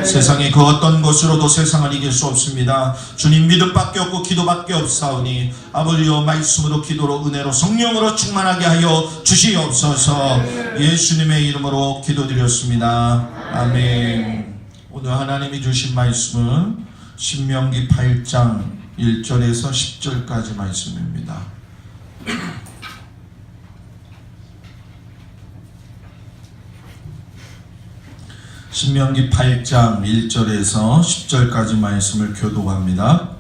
세상에 그 어떤 것으로도 세상을 이길 수 없습니다. 주님 믿음밖에 없고 기도밖에 없사오니 아버지여 말씀으로 기도로 은혜로 성령으로 충만하게 하여 주시옵소서. 예수님의 이름으로 기도드렸습니다. 아멘. 오늘 하나님이 주신 말씀은 신명기 8장 1절에서 10절까지 말씀입니다. 신명기 8장 1절에서 10절까지 말씀을 교독합니다.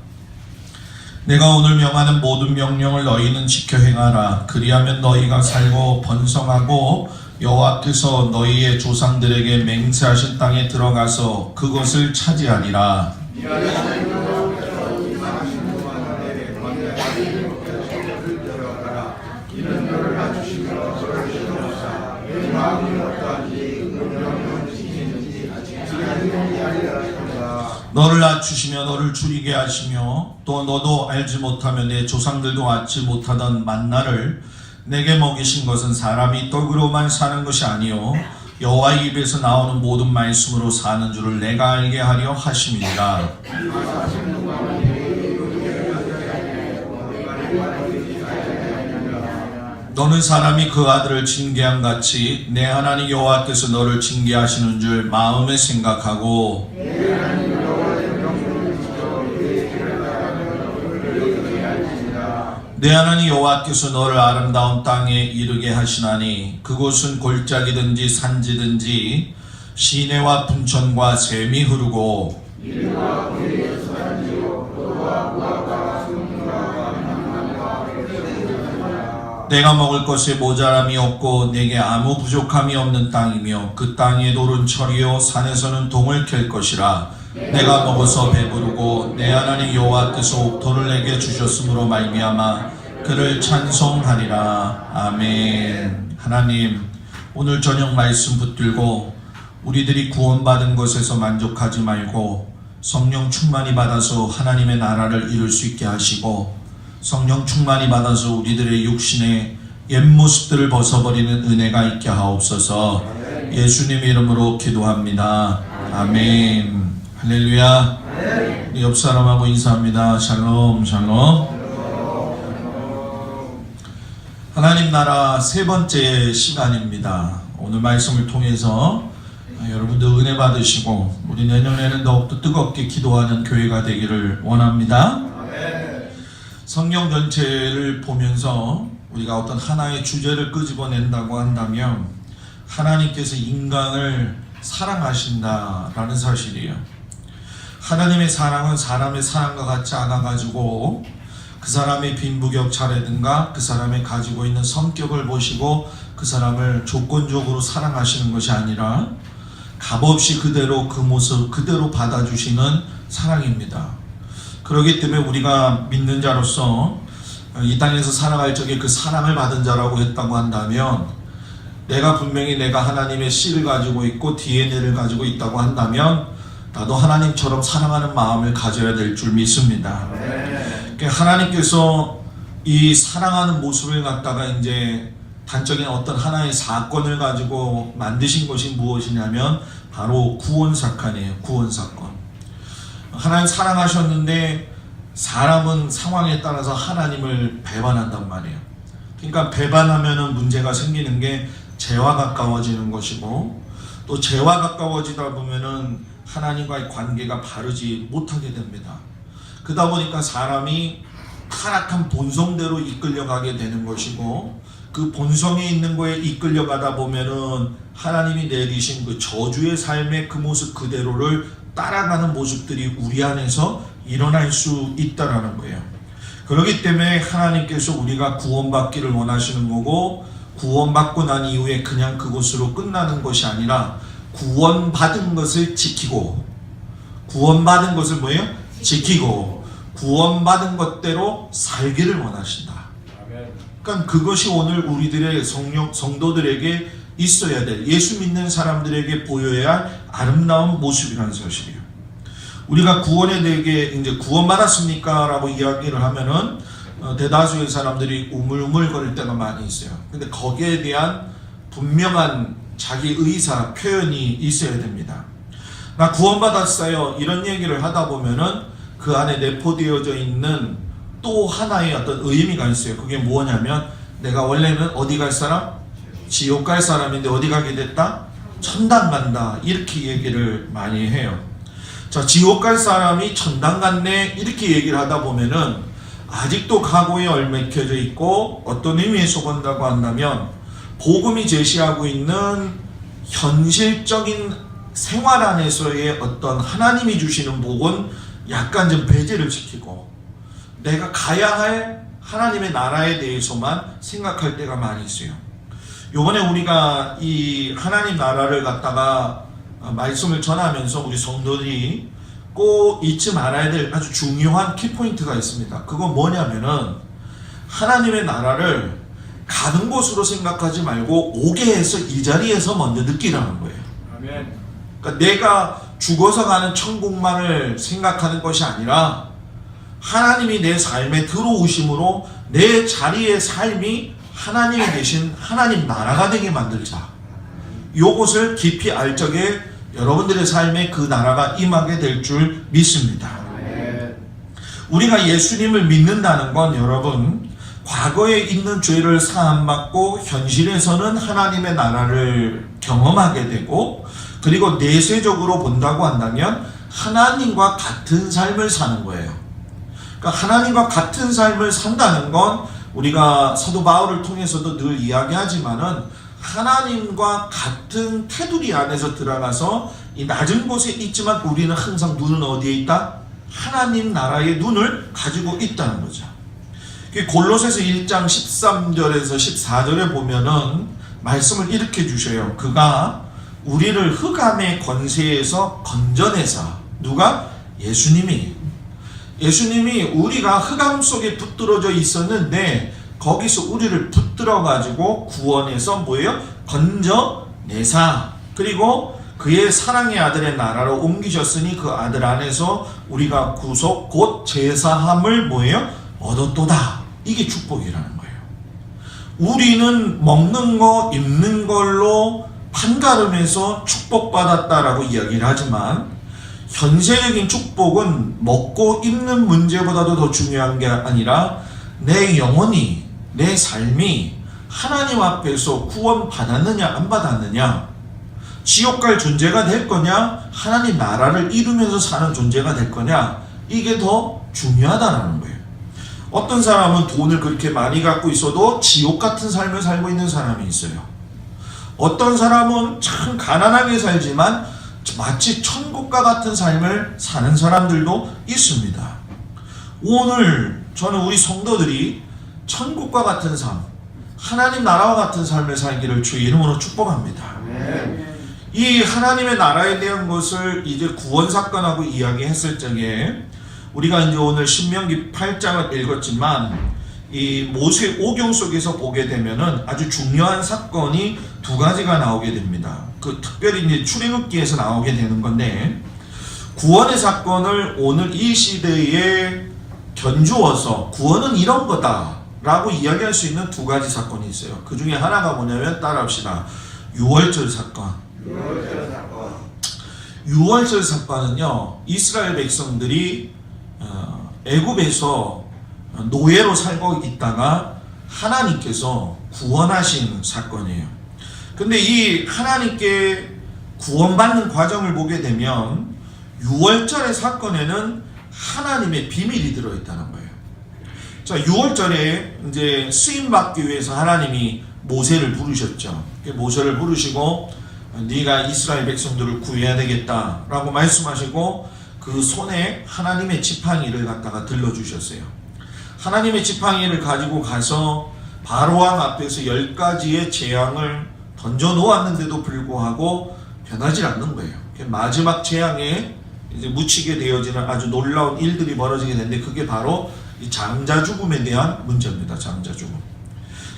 내가 오늘 명하는 모든 명령을 너희는 지켜 행하라. 그리하면 너희가 살고 번성하고 여호와께서 너희의 조상들에게 맹세하신 땅에 들어가서 그것을 차지하리라. 너를 낮추시며 너를 줄이게 하시며 또 너도 알지 못하며 내 조상들도 알지 못하던 만나를 내게 먹이신 것은 사람이 떡으로만 사는 것이 아니요 여호와의 입에서 나오는 모든 말씀으로 사는 줄을 내가 알게 하려 하심이니라. 너는 사람이 그 아들을 징계한 같이 내 하나님 여호와께서 너를 징계하시는 줄 마음에 생각하고 내 하나님 여호와께서 너를 아름다운 땅에 이르게 하시나니 그곳은 골짜기든지 산지든지 시내와 분천과 샘이 흐르고 내가 먹을 것에 모자람이 없고 내게 아무 부족함이 없는 땅이며 그 땅의 돌은 철이요 산에서는 동을 캘 것이라. 내가 먹어서 배부르고 내 하나님 여호와께서 옥토를 내게 주셨으므로 말미암아 그를 찬송하리라. 아멘. 하나님, 오늘 저녁 말씀 붙들고 우리들이 구원받은 것에서 만족하지 말고 성령 충만히 받아서 하나님의 나라를 이룰 수 있게 하시고 성령 충만히 받아서 우리들의 육신의 옛 모습들을 벗어버리는 은혜가 있게 하옵소서. 예수님의 이름으로 기도합니다. 아멘. 할렐루야. 우리 옆 사람하고 인사합니다. 샬롬 샬롬. 하나님 나라 세 번째 시간입니다. 오늘 말씀을 통해서 여러분들 은혜 받으시고 우리 내년에는 더욱더 뜨겁게 기도하는 교회가 되기를 원합니다. 성경 전체를 보면서 우리가 어떤 하나의 주제를 끄집어낸다고 한다면 하나님께서 인간을 사랑하신다라는 사실이에요. 하나님의 사랑은 사람의 사랑과 같지 않아가지고 그 사람의 빈부격차라든가 그 사람이 가지고 있는 성격을 보시고 그 사람을 조건적으로 사랑하시는 것이 아니라 값없이 그대로 그 모습 그대로 받아주시는 사랑입니다. 그렇기 때문에 우리가 믿는 자로서 이 땅에서 살아갈 적에 그 사랑을 받은 자라고 했다고 한다면 내가 분명히 내가 하나님의 씨를 가지고 있고 DNA를 가지고 있다고 한다면 나도 하나님처럼 사랑하는 마음을 가져야 될 줄 믿습니다. 하나님께서 이 사랑하는 모습을 갖다가 이제 단적인 어떤 하나의 사건을 가지고 만드신 것이 무엇이냐면 바로 구원사건이에요. 구원사건. 하나님 사랑하셨는데 사람은 상황에 따라서 하나님을 배반한단 말이에요. 그러니까 배반하면은 문제가 생기는 게 죄와 가까워지는 것이고 또 죄와 가까워지다 보면은 하나님과의 관계가 바르지 못하게 됩니다. 그러다 보니까 사람이 타락한 본성대로 이끌려가게 되는 것이고 그 본성에 있는 거에 이끌려가다 보면은 하나님이 내리신 그 저주의 삶의 그 모습 그대로를 따라가는 모습들이 우리 안에서 일어날 수 있다라는 거예요. 그렇기 때문에 하나님께서 우리가 구원받기를 원하시는 거고 구원받고 난 이후에 그냥 그것으로 끝나는 것이 아니라 구원받은 것을 지키고 구원받은 것을 뭐예요? 지키고 구원받은 것대로 살기를 원하신다. 그러니까 그것이 오늘 우리들의 성도들에게 있어야 될 예수 믿는 사람들에게 보여야 할 아름다운 모습이라는 사실이에요. 우리가 구원에 대해 이제 구원받았습니까? 라고 이야기를 하면은 대다수의 사람들이 우물우물거릴 때가 많이 있어요. 근데 거기에 대한 분명한 자기 의사 표현이 있어야 됩니다. 나 구원받았어요. 이런 얘기를 하다 보면은 그 안에 내포되어져 있는 또 하나의 어떤 의미가 있어요. 그게 뭐냐면 내가 원래는 어디 갈 사람? 지옥 갈 사람인데 어디 가게 됐다? 천당 간다. 이렇게 얘기를 많이 해요. 자, 지옥 갈 사람이 천당 갔네. 이렇게 얘기를 하다 보면은 아직도 각오에 얽매여져 있고 어떤 의미에서 본다고 한다면 복음이 제시하고 있는 현실적인 생활 안에서의 어떤 하나님이 주시는 복은 약간 좀 배제를 시키고 내가 가야 할 하나님의 나라에 대해서만 생각할 때가 많이 있어요. 요번에 우리가 이 하나님 나라를 갖다가 말씀을 전하면서 우리 성도들이 꼭 잊지 말아야 될 아주 중요한 키포인트가 있습니다. 그건 뭐냐면은 하나님의 나라를 가는 곳으로 생각하지 말고 오게 해서 이 자리에서 먼저 느끼라는 거예요. 아멘. 그러니까 내가 죽어서 가는 천국만을 생각하는 것이 아니라 하나님이 내 삶에 들어오심으로 내 자리의 삶이 하나님이 계신 하나님 나라가 되게 만들자. 요것을 깊이 알 적에 여러분들의 삶에 그 나라가 임하게 될 줄 믿습니다. 우리가 예수님을 믿는다는 건 여러분 과거에 있는 죄를 사함받고 현실에서는 하나님의 나라를 경험하게 되고 그리고 내세적으로 본다고 한다면 하나님과 같은 삶을 사는 거예요. 그러니까 하나님과 같은 삶을 산다는 건 우리가 사도 바울을 통해서도 늘 이야기하지만은 하나님과 같은 테두리 안에서 들어가서 이 낮은 곳에 있지만 우리는 항상 눈은 어디에 있다? 하나님 나라의 눈을 가지고 있다는 거죠. 골로새서 1장 13절에서 14절에 보면은 말씀을 이렇게 주셔요. 그가 우리를 흑암의 권세에서 건져내사. 누가? 예수님이 우리가 흑암 속에 붙들어져 있었는데 거기서 우리를 붙들어 가지고 구원해서 뭐예요? 건져내사. 그리고 그의 사랑의 아들의 나라로 옮기셨으니 그 아들 안에서 우리가 구속 곧 제사함을 뭐예요? 얻었도다. 이게 축복이라는 거예요. 우리는 먹는 거 입는 걸로 판가름해서 축복받았다라고 이야기를 하지만 현세적인 축복은 먹고 입는 문제보다도 더 중요한 게 아니라 내 영혼이 내 삶이 하나님 앞에서 구원 받았느냐 안 받았느냐, 지옥 갈 존재가 될 거냐, 하나님 나라를 이루면서 사는 존재가 될 거냐, 이게 더 중요하다는 거예요. 어떤 사람은 돈을 그렇게 많이 갖고 있어도 지옥 같은 삶을 살고 있는 사람이 있어요. 어떤 사람은 참 가난하게 살지만 마치 천국과 같은 삶을 사는 사람들도 있습니다. 오늘 저는 우리 성도들이 천국과 같은 삶, 하나님 나라와 같은 삶을 살기를 주의 이름으로 축복합니다. 이 하나님의 나라에 대한 것을 이제 구원사건하고 이야기했을 적에 우리가 이제 오늘 신명기 8장을 읽었지만 이 모세 오경 속에서 보게 되면은 아주 중요한 사건이 두 가지가 나오게 됩니다. 그 특별히 이제 출애굽기에서 나오게 되는 건데, 구원의 사건을 오늘 이 시대에 견주어서 구원은 이런 거다라고 이야기할 수 있는 두 가지 사건이 있어요. 그 중에 하나가 뭐냐면 따라합시다. 유월절 사건. 유월절 사건은요, 이스라엘 백성들이 애굽에서 노예로 살고 있다가 하나님께서 구원하신 사건이에요. 근데 이 하나님께 구원받는 과정을 보게 되면 유월절의 사건에는 하나님의 비밀이 들어있다는 거예요. 자, 유월절에 이제 수임받기 위해서 하나님이 모세를 부르셨죠. 모세를 부르시고 네가 이스라엘 백성들을 구해야 되겠다라고 말씀하시고 그 손에 하나님의 지팡이를 갖다가 들러주셨어요. 하나님의 지팡이를 가지고 가서 바로왕 앞에서 10가지의 재앙을 던져 놓았는데도 불구하고 변하지 않는 거예요. 마지막 재앙에 이제 묻히게 되어지는 아주 놀라운 일들이 벌어지게 되는데 그게 바로 이 장자 죽음에 대한 문제입니다. 장자 죽음.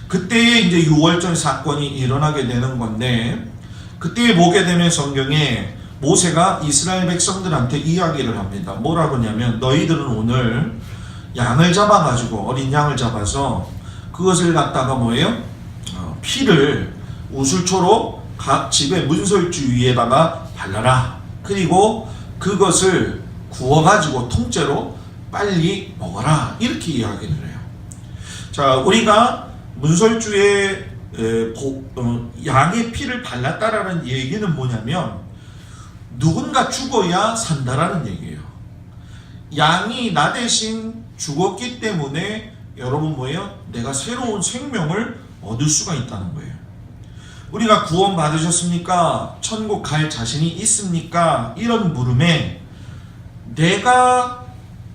그때에 이제 유월절 사건이 일어나게 되는 건데, 그때에 보게 되면 성경에 모세가 이스라엘 백성들한테 이야기를 합니다. 뭐라고 하냐면 너희들은 오늘 양을 잡아가지고 어린 양을 잡아서 그것을 갖다가 뭐예요? 피를 우슬초로 각 집의 문설주 위에다가 발라라. 그리고 그것을 구워가지고 통째로 빨리 먹어라, 이렇게 이야기를 해요. 자, 우리가 문설주에 양의 피를 발랐다라는 얘기는 뭐냐면 누군가 죽어야 산다라는 얘기예요. 양이 나 대신 죽었기 때문에 여러분 뭐예요? 내가 새로운 생명을 얻을 수가 있다는 거예요. 우리가 구원 받으셨습니까? 천국 갈 자신이 있습니까? 이런 물음에 내가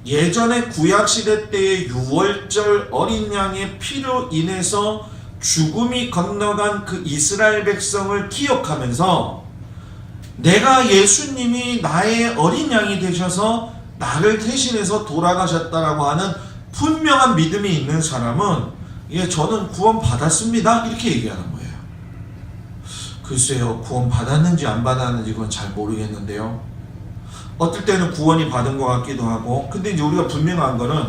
예전에 구약시대 때의 유월절 어린 양의 피로 인해서 죽음이 건너간 그 이스라엘 백성을 기억하면서 내가 예수님이 나의 어린 양이 되셔서 나를 대신해서 돌아가셨다라고 하는 분명한 믿음이 있는 사람은 예, 저는 구원 받았습니다, 이렇게 얘기하는 거예요. 글쎄요, 구원 받았는지 안 받았는지 그건 잘 모르겠는데요. 어떨 때는 구원이 받은 것 같기도 하고, 근데 이제 우리가 분명한 거는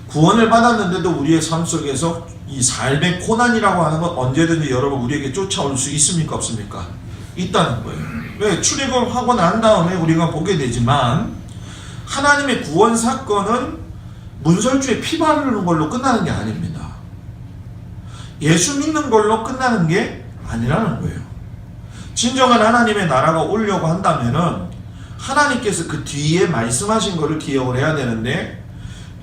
구원을 받았는데도 우리의 삶 속에서 이 삶의 고난이라고 하는 건 언제든지 여러분 우리에게 쫓아올 수 있습니까, 없습니까? 있다는 거예요. 왜? 출애굽을 하고 난 다음에 우리가 보게 되지만 하나님의 구원 사건은 문설주에 피 바르는 걸로 끝나는 게 아닙니다. 예수 믿는 걸로 끝나는 게 아니라는 거예요. 진정한 하나님의 나라가 오려고 한다면은 하나님께서 그 뒤에 말씀하신 것을 기억을 해야 되는데,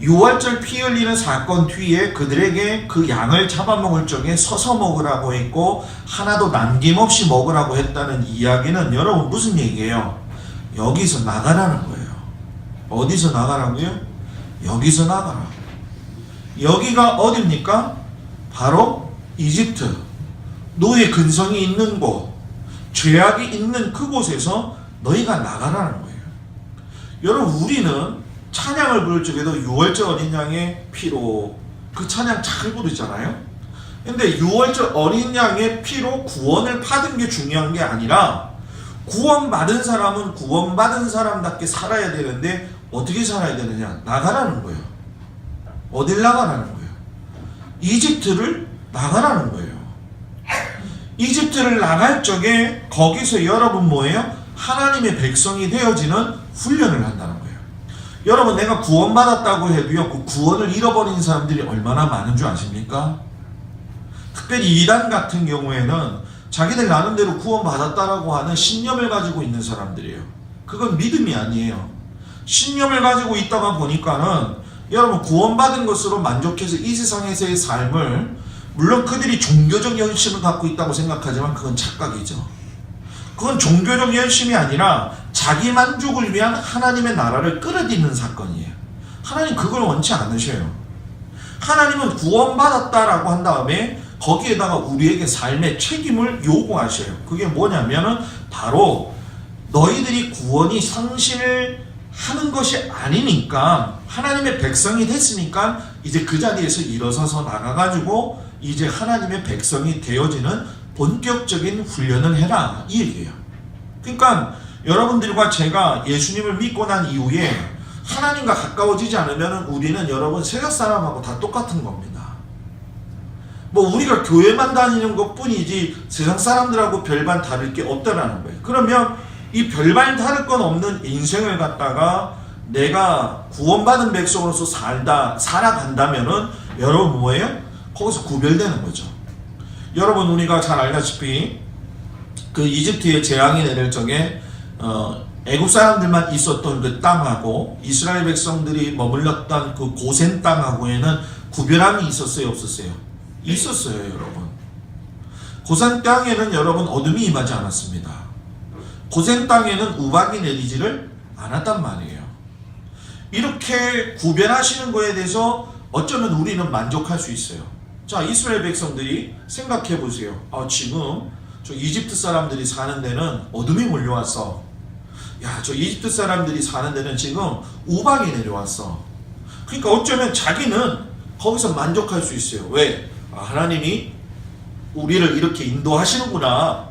유월절 피 흘리는 사건 뒤에 그들에게 그 양을 잡아먹을 적에 서서 먹으라고 했고 하나도 남김없이 먹으라고 했다는 이야기는 여러분 무슨 얘기예요? 여기서 나가라는 거예요. 어디서 나가라고요? 여기서 나가라. 여기가 어딥니까? 바로 이집트. 노예 근성이 있는 곳, 죄악이 있는 그곳에서 너희가 나가라는 거예요. 여러분, 우리는 찬양을 부를 적에도 유월절 어린 양의 피로 그 찬양 잘 부르잖아요. 근데 유월절 어린 양의 피로 구원을 받은 게 중요한 게 아니라 구원받은 사람은 구원받은 사람답게 살아야 되는데 어떻게 살아야 되느냐? 나가라는 거예요. 어딜 나가라는 거예요? 이집트를 나가라는 거예요. 이집트를 나갈 적에 거기서 여러분 뭐예요? 하나님의 백성이 되어지는 훈련을 한다는 거예요. 여러분, 내가 구원받았다고 해도요, 그 구원을 잃어버린 사람들이 얼마나 많은 줄 아십니까? 특별히 이단 같은 경우에는 자기들 나름대로 구원받았다라고 하는 신념을 가지고 있는 사람들이에요. 그건 믿음이 아니에요. 신념을 가지고 있다가 보니까는 여러분 구원받은 것으로 만족해서 이 세상에서의 삶을, 물론 그들이 종교적 열심을 갖고 있다고 생각하지만 그건 착각이죠. 그건 종교적 열심이 아니라 자기 만족을 위한 하나님의 나라를 끌어들이는 사건이에요. 하나님 그걸 원치 않으셔요. 하나님은 구원받았다라고 한 다음에 거기에다가 우리에게 삶의 책임을 요구하셔요. 그게 뭐냐면은 바로 너희들이 구원이 상실하는 것이 아니니까, 하나님의 백성이 됐으니까 이제 그 자리에서 일어서서 나가가지고 이제 하나님의 백성이 되어지는 본격적인 훈련을 해라, 이 얘기예요. 그러니까 여러분들과 제가 예수님을 믿고 난 이후에 하나님과 가까워지지 않으면 우리는 여러분 세상 사람하고 다 똑같은 겁니다. 뭐 우리가 교회만 다니는 것 뿐이지 세상 사람들하고 별반 다를 게 없다라는 거예요. 그러면 이 별반 다를 건 없는 인생을 갖다가 내가 구원받은 백성으로서 살아간다면은 여러분 뭐예요? 거기서 구별되는 거죠. 여러분, 우리가 잘 알다시피 그 이집트에 재앙이 내릴 적에 애국 사람들만 있었던 그 땅하고 이스라엘 백성들이 머물렀던 그 고센 땅하고에는 구별함이 있었어요, 없었어요? 있었어요, 여러분. 고센 땅에는 여러분 어둠이 임하지 않았습니다. 고센 땅에는 우박이 내리지를 않았단 말이에요. 이렇게 구별하시는 거에 대해서 어쩌면 우리는 만족할 수 있어요. 자, 이스라엘 백성들이 생각해 보세요. 지금 저 이집트 사람들이 사는 데는 어둠이 몰려왔어. 야, 저 이집트 사람들이 사는 데는 지금 우박이 내려왔어. 그러니까 어쩌면 자기는 거기서 만족할 수 있어요. 왜? 하나님이 우리를 이렇게 인도하시는구나.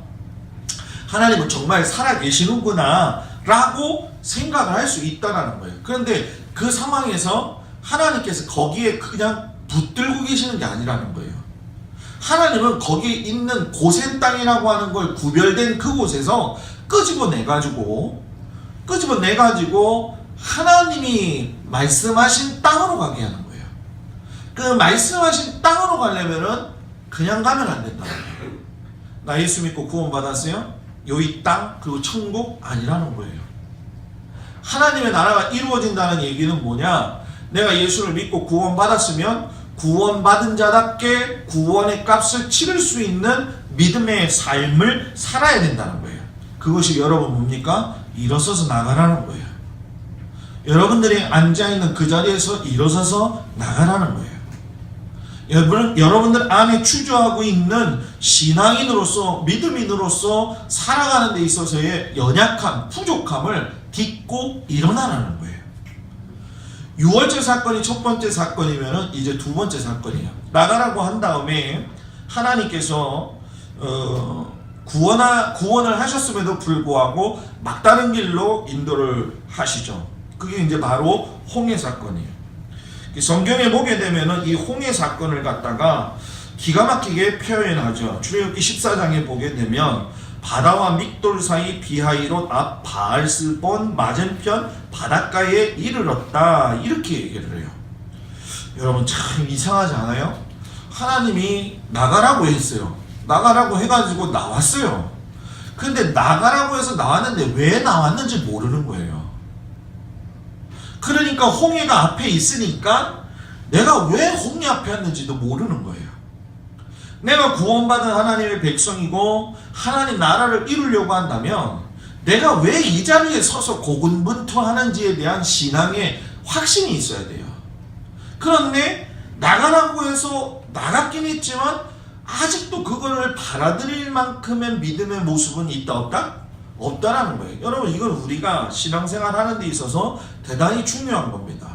하나님은 정말 살아계시는구나 라고 생각을 할 수 있다는 거예요. 그런데 그 상황에서 하나님께서 거기에 그냥 붙들고 계시는 게 아니라는 거예요. 하나님은 거기에 있는 고센 땅이라고 하는 걸 구별된 그곳에서 끄집어내가지고 끄집어내가지고 하나님이 말씀하신 땅으로 가게 하는 거예요. 그 말씀하신 땅으로 가려면은 그냥 가면 안 된다. 나 예수 믿고 구원받았어요? 이 땅 그리고 천국 아니라는 거예요. 하나님의 나라가 이루어진다는 얘기는 뭐냐? 내가 예수를 믿고 구원받았으면 구원받은 자답게 구원의 값을 치를 수 있는 믿음의 삶을 살아야 된다는 거예요. 그것이 여러분 뭡니까? 일어서서 나가라는 거예요. 여러분들이 앉아있는 그 자리에서 일어서서 나가라는 거예요. 여러분들 안에 주저하고 있는 신앙인으로서 믿음인으로서 살아가는 데 있어서의 연약함, 부족함을 딛고 일어나라는 거예요. 유월절 사건이 첫 번째 사건이면 이제 두 번째 사건이에요. 나가라고 한 다음에 하나님께서 구원을 하셨음에도 불구하고 막다른 길로 인도를 하시죠. 그게 이제 바로 홍해 사건이에요. 성경에 보게 되면은 이 홍해 사건을 갖다가 기가 막히게 표현하죠. 출애굽기 14장에 보게 되면 바다와 믹돌 사이 비하이롯 앞 바알스본 맞은편 바닷가에 이르렀다 이렇게 얘기를 해요. 여러분 참 이상하지 않아요? 하나님이 나가라고 했어요. 나가라고 해가지고 나왔어요. 근데 나가라고 해서 나왔는데 왜 나왔는지 모르는 거예요. 그러니까 홍해가 앞에 있으니까 내가 왜 홍해 앞에 왔는지도 모르는 거예요. 내가 구원받은 하나님의 백성이고 하나님 나라를 이루려고 한다면 내가 왜 이 자리에 서서 고군분투하는지에 대한 신앙의 확신이 있어야 돼요. 그런데 나가라고 해서 나갔긴 했지만 아직도 그거를 받아들일 만큼의 믿음의 모습은 있다 없다? 없다라는 거예요. 여러분 이건 우리가 신앙생활 하는 데 있어서 대단히 중요한 겁니다.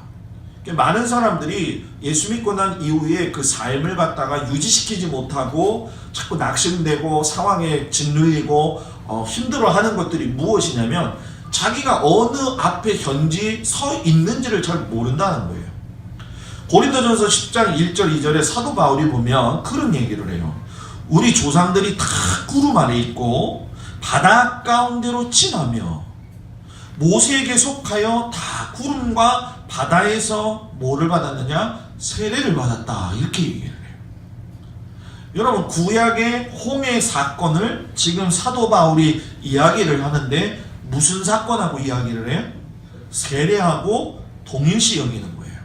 많은 사람들이 예수 믿고 난 이후에 그 삶을 갖다가 유지시키지 못하고 자꾸 낙심되고 상황에 짓눌리고 힘들어하는 것들이 무엇이냐면 자기가 어느 앞에 현지 서 있는지를 잘 모른다는 거예요. 고린도전서 10장 1절 2절에 사도 바울이 보면 그런 얘기를 해요. 우리 조상들이 다 구름 아래 있고 바다 가운데로 지나며 모세에게 속하여 다 구름과 바다에서 뭐를 받았느냐? 세례를 받았다. 이렇게 얘기를 해요. 여러분 구약의 홍해 사건을 지금 사도 바울이 이야기를 하는데 무슨 사건하고 이야기를 해요? 세례하고 동일시 여기는 거예요.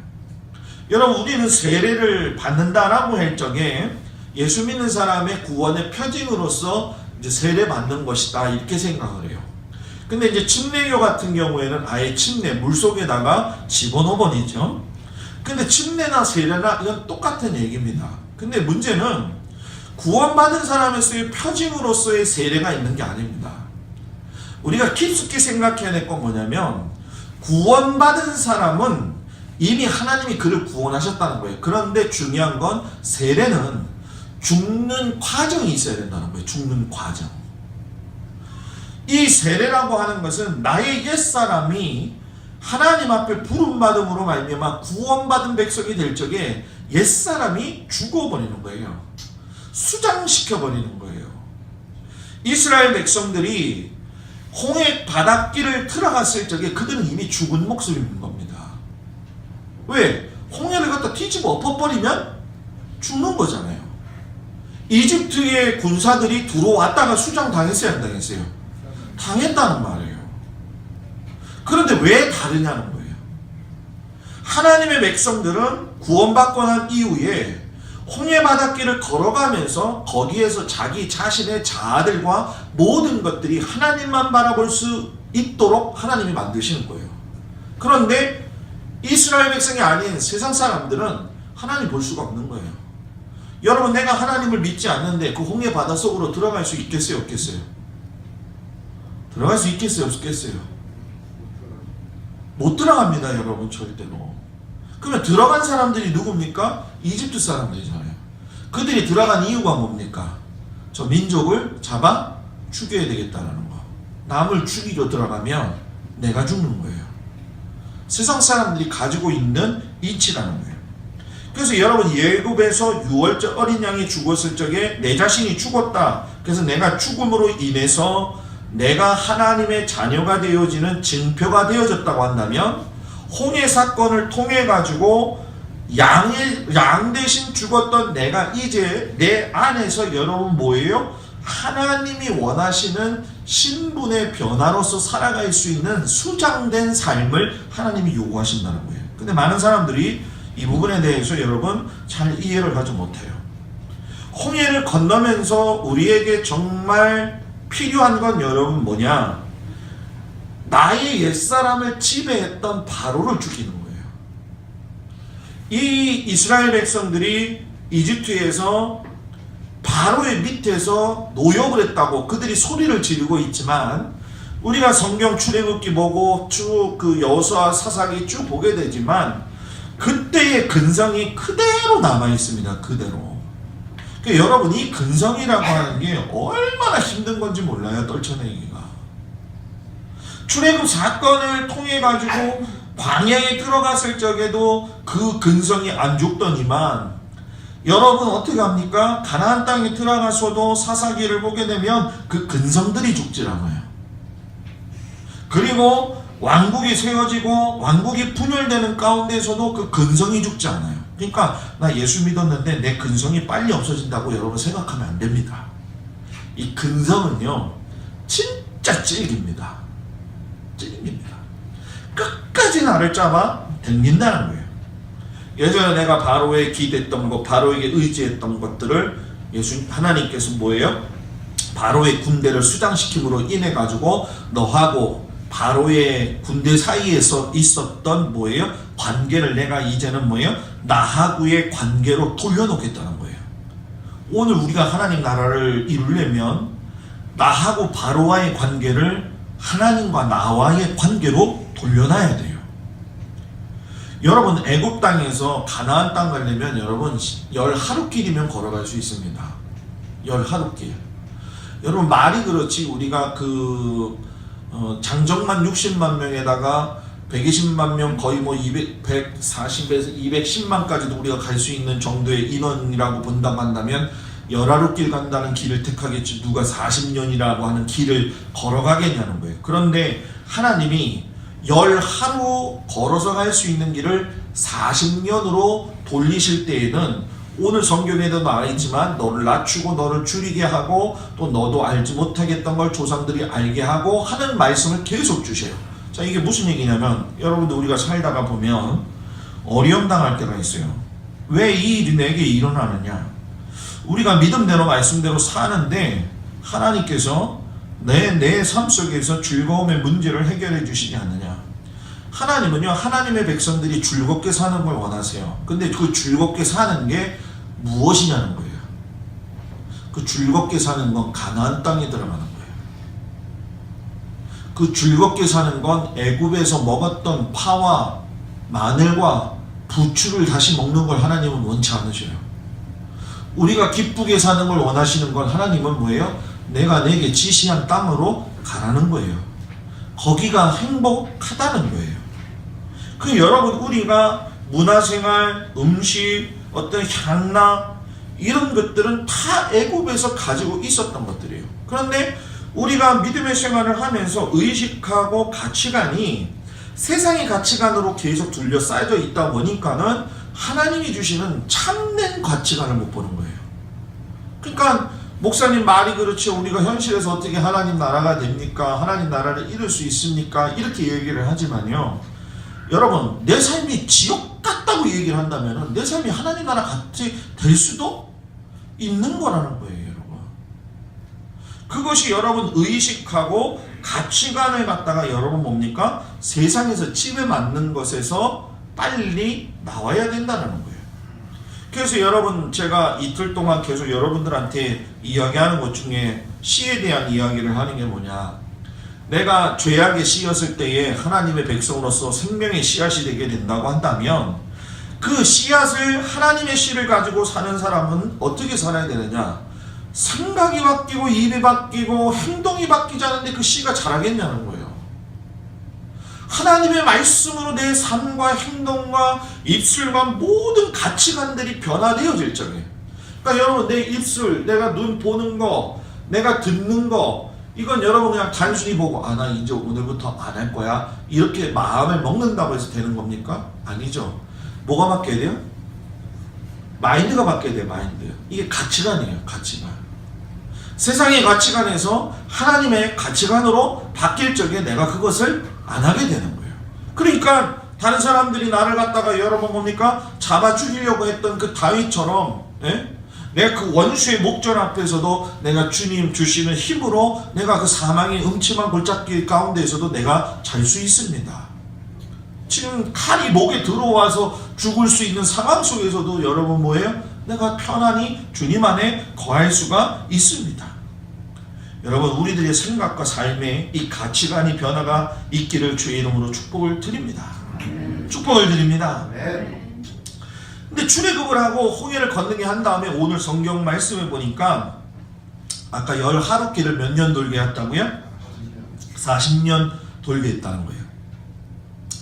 여러분 우리는 세례를 받는다라고 할 적에 예수 믿는 사람의 구원의 표징으로서 이제 세례 받는 것이다 이렇게 생각을 해요. 근데 이제 침례교 같은 경우에는 아예 침례 물속에다가 집어넣어버리죠. 근데 침례나 세례나 이건 똑같은 얘기입니다. 근데 문제는 구원받은 사람에서의 표징으로서의 세례가 있는 게 아닙니다. 우리가 깊숙이 생각해야 될 건 뭐냐면 구원받은 사람은 이미 하나님이 그를 구원하셨다는 거예요. 그런데 중요한 건 세례는 죽는 과정이 있어야 된다는 거예요. 죽는 과정. 이 세례라고 하는 것은 나의 옛사람이 하나님 앞에 부름받음으로 말미암아 구원받은 백성이 될 적에 옛사람이 죽어버리는 거예요. 수장시켜버리는 거예요. 이스라엘 백성들이 홍해 바닷길을 들어갔을 적에 그들은 이미 죽은 목숨인 겁니다. 왜? 홍해를 갖다 뒤집어 엎어버리면 죽는 거잖아요. 이집트의 군사들이 들어왔다가 수장당했어요, 안 당했어요? 당했다는 말이에요. 그런데 왜 다르냐는 거예요. 하나님의 백성들은 구원받고 난 이후에 홍해 바닷길을 걸어가면서 거기에서 자기 자신의 자아들과 모든 것들이 하나님만 바라볼 수 있도록 하나님이 만드시는 거예요. 그런데 이스라엘 백성이 아닌 세상 사람들은 하나님 볼 수가 없는 거예요. 여러분 내가 하나님을 믿지 않는데 그 홍해 바다 속으로 들어갈 수 있겠어요? 없겠어요? 들어갈 수 있겠어요? 없겠어요? 못 들어갑니다 여러분 절대로. 그러면 들어간 사람들이 누굽니까? 이집트 사람들이잖아요. 그들이 들어간 이유가 뭡니까? 저 민족을 잡아 죽여야 되겠다는 거. 남을 죽이러 들어가면 내가 죽는 거예요. 세상 사람들이 가지고 있는 이치라는 거예요. 그래서 여러분 예굽에서 유월절 어린 양이 죽었을 적에 내 자신이 죽었다. 그래서 내가 죽음으로 인해서 내가 하나님의 자녀가 되어지는 증표가 되어졌다고 한다면 홍해 사건을 통해 가지고 양 대신 죽었던 내가 이제 내 안에서 여러분 뭐예요? 하나님이 원하시는 신분의 변화로서 살아갈 수 있는 수장된 삶을 하나님이 요구하신다는 거예요. 근데 많은 사람들이 이 부분에 대해서 여러분 잘 이해를 하지 못해요. 홍해를 건너면서 우리에게 정말 필요한 건 여러분 뭐냐? 나의 옛사람을 지배했던 바로를 죽이는 거예요. 이 이스라엘 백성들이 이집트에서 바로의 밑에서 노역을 했다고 그들이 소리를 지르고 있지만 우리가 성경 출애굽기 보고 쭉 그 여호수아 사사기 쭉 보게 되지만 그때의 근성이 그대로 남아 있습니다. 그대로. 그러니까 여러분 이 근성이라고 하는 게 얼마나 힘든 건지 몰라요. 떨쳐내기가. 출애굽 사건을 통해 가지고 광야에 들어갔을 적에도 그 근성이 안 죽더니만 여러분 어떻게 합니까? 가나안 땅에 들어가서도 사사기를 보게 되면 그 근성들이 죽질 않아요. 그리고 왕국이 세워지고 왕국이 분열되는 가운데서도 그 근성이 죽지 않아요. 그러니까 나 예수 믿었는데 내 근성이 빨리 없어진다고 여러분 생각하면 안 됩니다. 이 근성은요 진짜 찔깁니다. 찔깁니다. 끝까지 나를 잡아 당긴다는 거예요. 예전에 내가 바로에 기대했던 것, 바로에게 의지했던 것들을 하나님께서 뭐예요? 바로의 군대를 수장시킴으로 인해 가지고 너하고 바로의 군대 사이에서 있었던 뭐예요? 관계를 내가 이제는 뭐예요? 나하고의 관계로 돌려놓겠다는 거예요. 오늘 우리가 하나님 나라를 이루려면 나하고 바로와의 관계를 하나님과 나와의 관계로 돌려놔야 돼요. 여러분 애굽 땅에서 가나안 땅 가려면 여러분 10하루길이면 걸어갈 수 있습니다. 10하루길. 여러분 말이 그렇지 우리가 장정만 60만 명에다가 120만 명 거의 뭐 140에서 210만까지도 우리가 갈 수 있는 정도의 인원이라고 본다고 한다면 10하루길 간다는 길을 택하겠지 누가 40년이라고 하는 길을 걸어가겠냐는 거예요. 그런데 하나님이 10하루 걸어서 갈 수 있는 길을 40년으로 돌리실 때에는 오늘 성경에도 나와 있지만 너를 낮추고 너를 줄이게 하고 또 너도 알지 못하겠던 걸 조상들이 알게 하고 하는 말씀을 계속 주세요. 자, 이게 무슨 얘기냐면 여러분들 우리가 살다가 보면 어려움 당할 때가 있어요. 왜 이 일이 내게 일어나느냐? 우리가 믿음대로 말씀대로 사는데 하나님께서 내 삶 속에서 즐거움의 문제를 해결해 주시지 않느냐. 하나님은요 하나님의 백성들이 즐겁게 사는 걸 원하세요. 근데 그 즐겁게 사는 게 무엇이냐는 거예요. 그 즐겁게 사는 건 가나안 땅에 들어가는 거예요. 그 즐겁게 사는 건 애굽에서 먹었던 파와 마늘과 부추를 다시 먹는 걸 하나님은 원치 않으셔요. 우리가 기쁘게 사는 걸 원하시는 건 하나님은 뭐예요? 내가 내게 지시한 땅으로 가라는 거예요. 거기가 행복하다는 거예요. 그 여러분 우리가 문화생활, 음식, 어떤 향락 이런 것들은 다 애굽에서 가지고 있었던 것들이에요. 그런데 우리가 믿음의 생활을 하면서 의식하고 가치관이 세상의 가치관으로 계속 둘러싸여 있다 보니까는 하나님이 주시는 참된 가치관을 못 보는 거예요. 그러니까 목사님 말이 그렇지 우리가 현실에서 어떻게 하나님 나라가 됩니까? 하나님 나라를 이룰 수 있습니까? 이렇게 얘기를 하지만요. 여러분 내 삶이 지옥 같다고 얘기를 한다면 내 삶이 하나님 나라 같이 될 수도 있는 거라는 거예요. 여러분. 그것이 여러분 의식하고 가치관을 갖다가 여러분 뭡니까? 세상에서 찜에 맞는 것에서 빨리 나와야 된다는 거예요. 그래서 여러분 제가 이틀 동안 계속 여러분들한테 이야기하는 것 중에 씨에 대한 이야기를 하는 게 뭐냐. 내가 죄악의 씨였을 때에 하나님의 백성으로서 생명의 씨앗이 되게 된다고 한다면 그 씨앗을 하나님의 씨를 가지고 사는 사람은 어떻게 살아야 되느냐. 생각이 바뀌고 입이 바뀌고 행동이 바뀌지 않는데 그 씨가 자라겠냐는 거예요. 하나님의 말씀으로 내 삶과 행동과 입술과 모든 가치관들이 변화되어질 적에 그러니까 여러분 내 입술, 내가 눈 보는 거, 내가 듣는 거 이건 여러분 그냥 단순히 보고 나 이제 오늘부터 안 할 거야 이렇게 마음을 먹는다고 해서 되는 겁니까? 아니죠. 뭐가 바뀌어야 돼요? 마인드가 바뀌어야 돼요. 마인드. 이게 가치관이에요. 가치관. 세상의 가치관에서 하나님의 가치관으로 바뀔 적에 내가 그것을 안 하게 되는 거예요. 그러니까 다른 사람들이 나를 갖다가 여러분 뭡니까? 잡아 죽이려고 했던 그 다윗처럼 내가 그 원수의 목전 앞에서도 내가 주님 주시는 힘으로 내가 그 사망의 음침한 골짜기 가운데에서도 내가 잘 수 있습니다. 지금 칼이 목에 들어와서 죽을 수 있는 상황 속에서도 여러분 뭐예요? 내가 편안히 주님 안에 거할 수가 있습니다. 여러분 우리들의 생각과 삶에 이 가치관이 변화가 있기를 주의 이름으로 축복을 드립니다. 축복을 드립니다. 근데 출애굽을 하고 홍해를 건너게 한 다음에 오늘 성경 말씀을 보니까 아까 열 하루길을 몇 년 돌게 했다고요? 40년 돌게 했다는 거예요.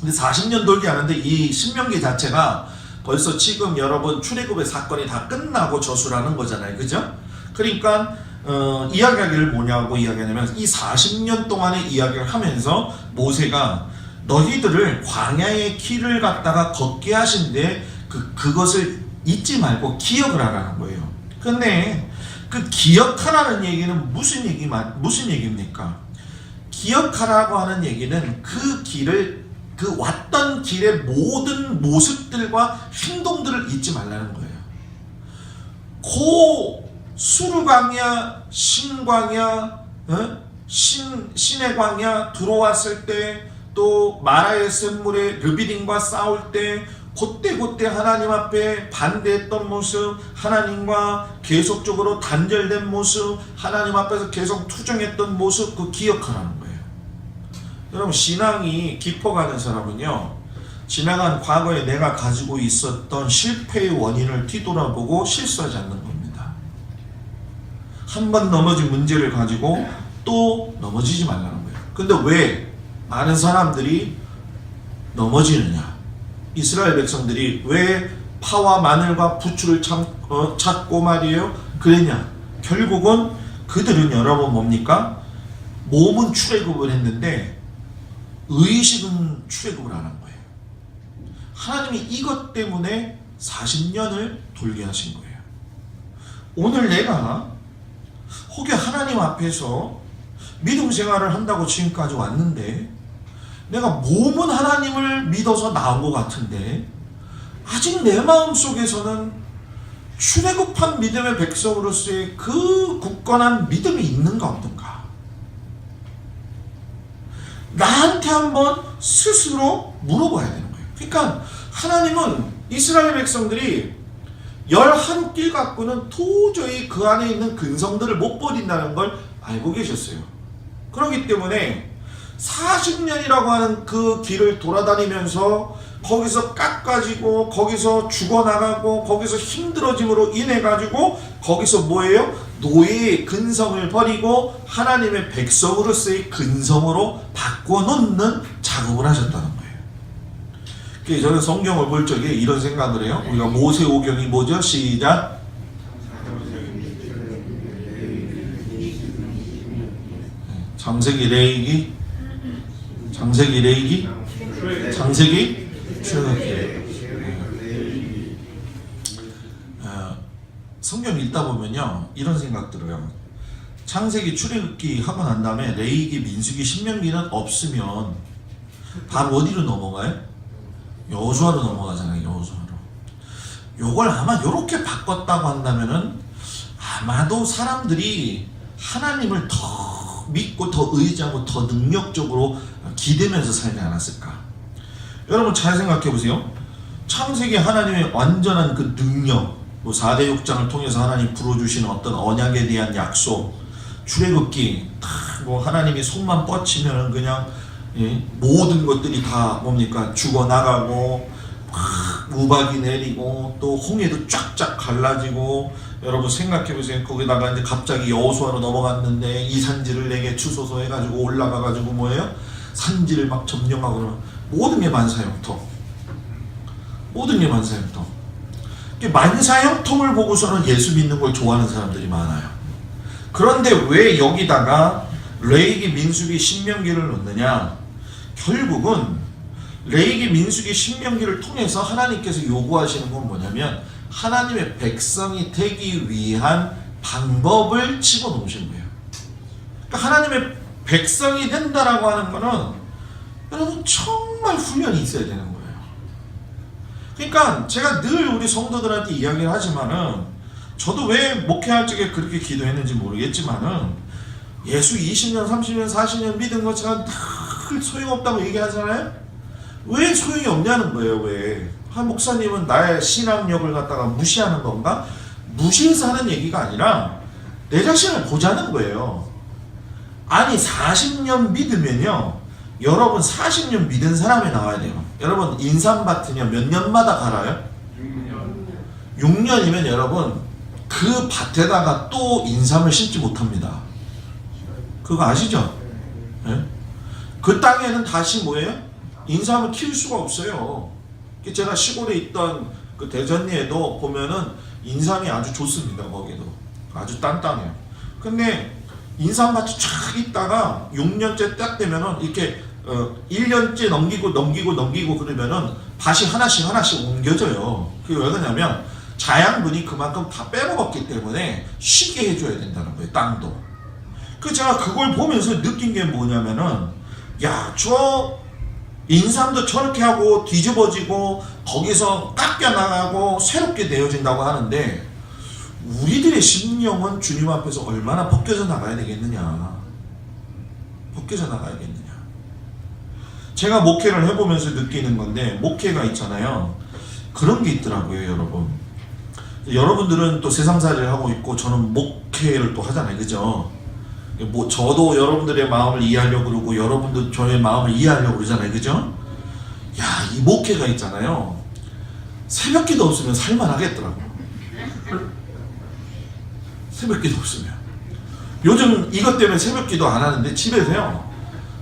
근데 40년 돌게 하는데 이 신명기 자체가 벌써 지금 여러분 출애굽의 사건이 다 끝나고 저수라는 거잖아요. 그죠? 그러니까 이야기하기를 뭐냐고 이야기하냐면 이 40년 동안의 이야기를 하면서 모세가 너희들을 광야의 길을 갖다가 걷게 하신데 그것을 잊지 말고 기억을 하라는 거예요. 근데 그 기억하라는 얘기는 무슨 얘기입니까? 기억하라고 하는 얘기는 그 길을 그 왔던 길의 모든 모습들과 행동들을 잊지 말라는 거예요. 수르광야, 신광야, 신의 광야 들어왔을 때 또 마라의 샘물에 르비딤과 싸울 때 그때 하나님 앞에 반대했던 모습, 하나님과 계속적으로 단절된 모습, 하나님 앞에서 계속 투정했던 모습 그 기억하라는 거예요. 여러분 신앙이 깊어가는 사람은요 지나간 과거에 내가 가지고 있었던 실패의 원인을 뒤돌아보고 실수하지 않는 겁니다. 한 번 넘어진 문제를 가지고 또 넘어지지 말라는 거예요. 근데 왜 많은 사람들이 넘어지느냐? 이스라엘 백성들이 왜 파와 마늘과 부추를 찾고 말이에요 그랬냐? 결국은 그들은 여러분 뭡니까? 몸은 출애굽을 했는데 의식은 출애굽을 안 한 거예요. 하나님이 이것 때문에 40년을 돌게 하신 거예요. 오늘 내가 혹여 하나님 앞에서 믿음 생활을 한다고 지금까지 왔는데 내가 몸은 하나님을 믿어서 나온 것 같은데 아직 내 마음속에서는 출애굽한 믿음의 백성으로서의 그 굳건한 믿음이 있는가 없는가? 나한테 한번 스스로 물어봐야 되는 거예요. 그러니까 하나님은 이스라엘 백성들이 11길 갖고는 도저히 그 안에 있는 근성들을 못 버린다는 걸 알고 계셨어요. 그렇기 때문에 40년이라고 하는 그 길을 돌아다니면서 거기서 깎아지고 거기서 죽어나가고 거기서 힘들어짐으로 인해 가지고 거기서 뭐예요? 노예의 근성을 버리고 하나님의 백성으로서의 근성으로 바꿔놓는 작업을 하셨다는 거예요. 그래서 저는 성경을 볼 적에 이런 생각을 해요. 우리가 모세오경이 뭐죠? 시작. 창세기 레위기 출애굽기. 성경 읽다 보면요 이런 생각 들어요. 창세기 출애굽기 하고 난 다음에 레위기 민수기 신명기는 없으면 바로 어디로 넘어가요? 여호수아로 넘어가잖아요. 여호수아로. 요걸 아마 요렇게 바꿨다고 한다면은 아마도 사람들이 하나님을 더 믿고 더 의지하고 더 능력적으로 기대면서 살지 않았을까? 여러분 잘 생각해 보세요. 창세기 하나님의 완전한 그 능력, 뭐 4대 6장을 통해서 하나님 풀어주시는 어떤 언약에 대한 약속, 출애굽기 뭐 하나님이 손만 뻗치면은 그냥 모든 것들이 다 뭡니까 죽어나가고 우박이 내리고 또 홍해도 쫙쫙 갈라지고 여러분 생각해보세요. 거기다가 이제 갑자기 여호수아로 넘어갔는데 이 산지를 내게 주소서 해가지고 올라가가지고 뭐예요? 산지를 막 점령하고 모든 게 만사형통. 모든 게 만사형통. 만사형통을 보고서는 예수 믿는 걸 좋아하는 사람들이 많아요. 그런데 왜 여기다가 레위기, 민수기, 신명기를 놓느냐? 결국은 레위기, 민수기, 신명기를 통해서 하나님께서 요구하시는 건 뭐냐면 하나님의 백성이 되기 위한 방법을 집어넣으신 거예요. 그러니까 하나님의 백성이 된다라고 하는 거는 여러분 정말 훈련이 있어야 되는 거예요. 그러니까 제가 늘 우리 성도들한테 이야기를 하지만은 저도 왜 목회할 적에 그렇게 기도했는지 모르겠지만은 예수 20년, 30년, 40년 믿은 거 제가 늘 소용없다고 얘기하잖아요. 왜 소용이 없냐는 거예요. 왜? 한 목사님은 나의 신앙력을 갖다가 무시하는 건가? 무시해서 하는 얘기가 아니라 내 자신을 보자는 거예요. 아니 40년 믿으면요, 여러분 40년 믿은 사람이 나와야 돼요. 여러분 인삼밭은요 몇 년마다 갈아요? 6년이면 여러분 그 밭에다가 또 인삼을 심지 못합니다. 그거 아시죠? 네? 그 땅에는 다시 뭐예요? 인삼을 키울 수가 없어요. 제가 시골에 있던 그 대전리에도 보면은 인삼이 아주 좋습니다. 거기도 아주 단단해요. 근데 인삼밭이 쫙 있다가 6년째 딱 되면은 이렇게 1년째 넘기고 그러면은 밭이 하나씩 옮겨져요. 그게 왜 그러냐면 자양분이 그만큼 다 빼먹었기 때문에 쉬게 해줘야 된다는 거예요. 땅도. 그 제가 그걸 보면서 느낀 게 뭐냐면은 야, 저 인삼도 저렇게 하고 뒤집어지고 거기서 깎여나가고 새롭게 되어진다고 하는데 우리들의 심령은 주님 앞에서 얼마나 벗겨져 나가야 되겠느냐. 벗겨져 나가야겠느냐. 제가 목회를 해보면서 느끼는 건데 목회가 있잖아요. 그런 게 있더라고요. 여러분. 여러분들은 또 세상살이를 하고 있고 저는 목회를 또 하잖아요. 그죠? 뭐 저도 여러분들의 마음을 이해하려고 그러고 여러분도 저의 마음을 이해하려고 그러잖아요. 그죠? 야, 이 목회가 있잖아요. 새벽기도 없으면 살만하겠더라고요. 새벽기도 없으면. 요즘 이것 때문에 새벽기도 안 하는데 집에서요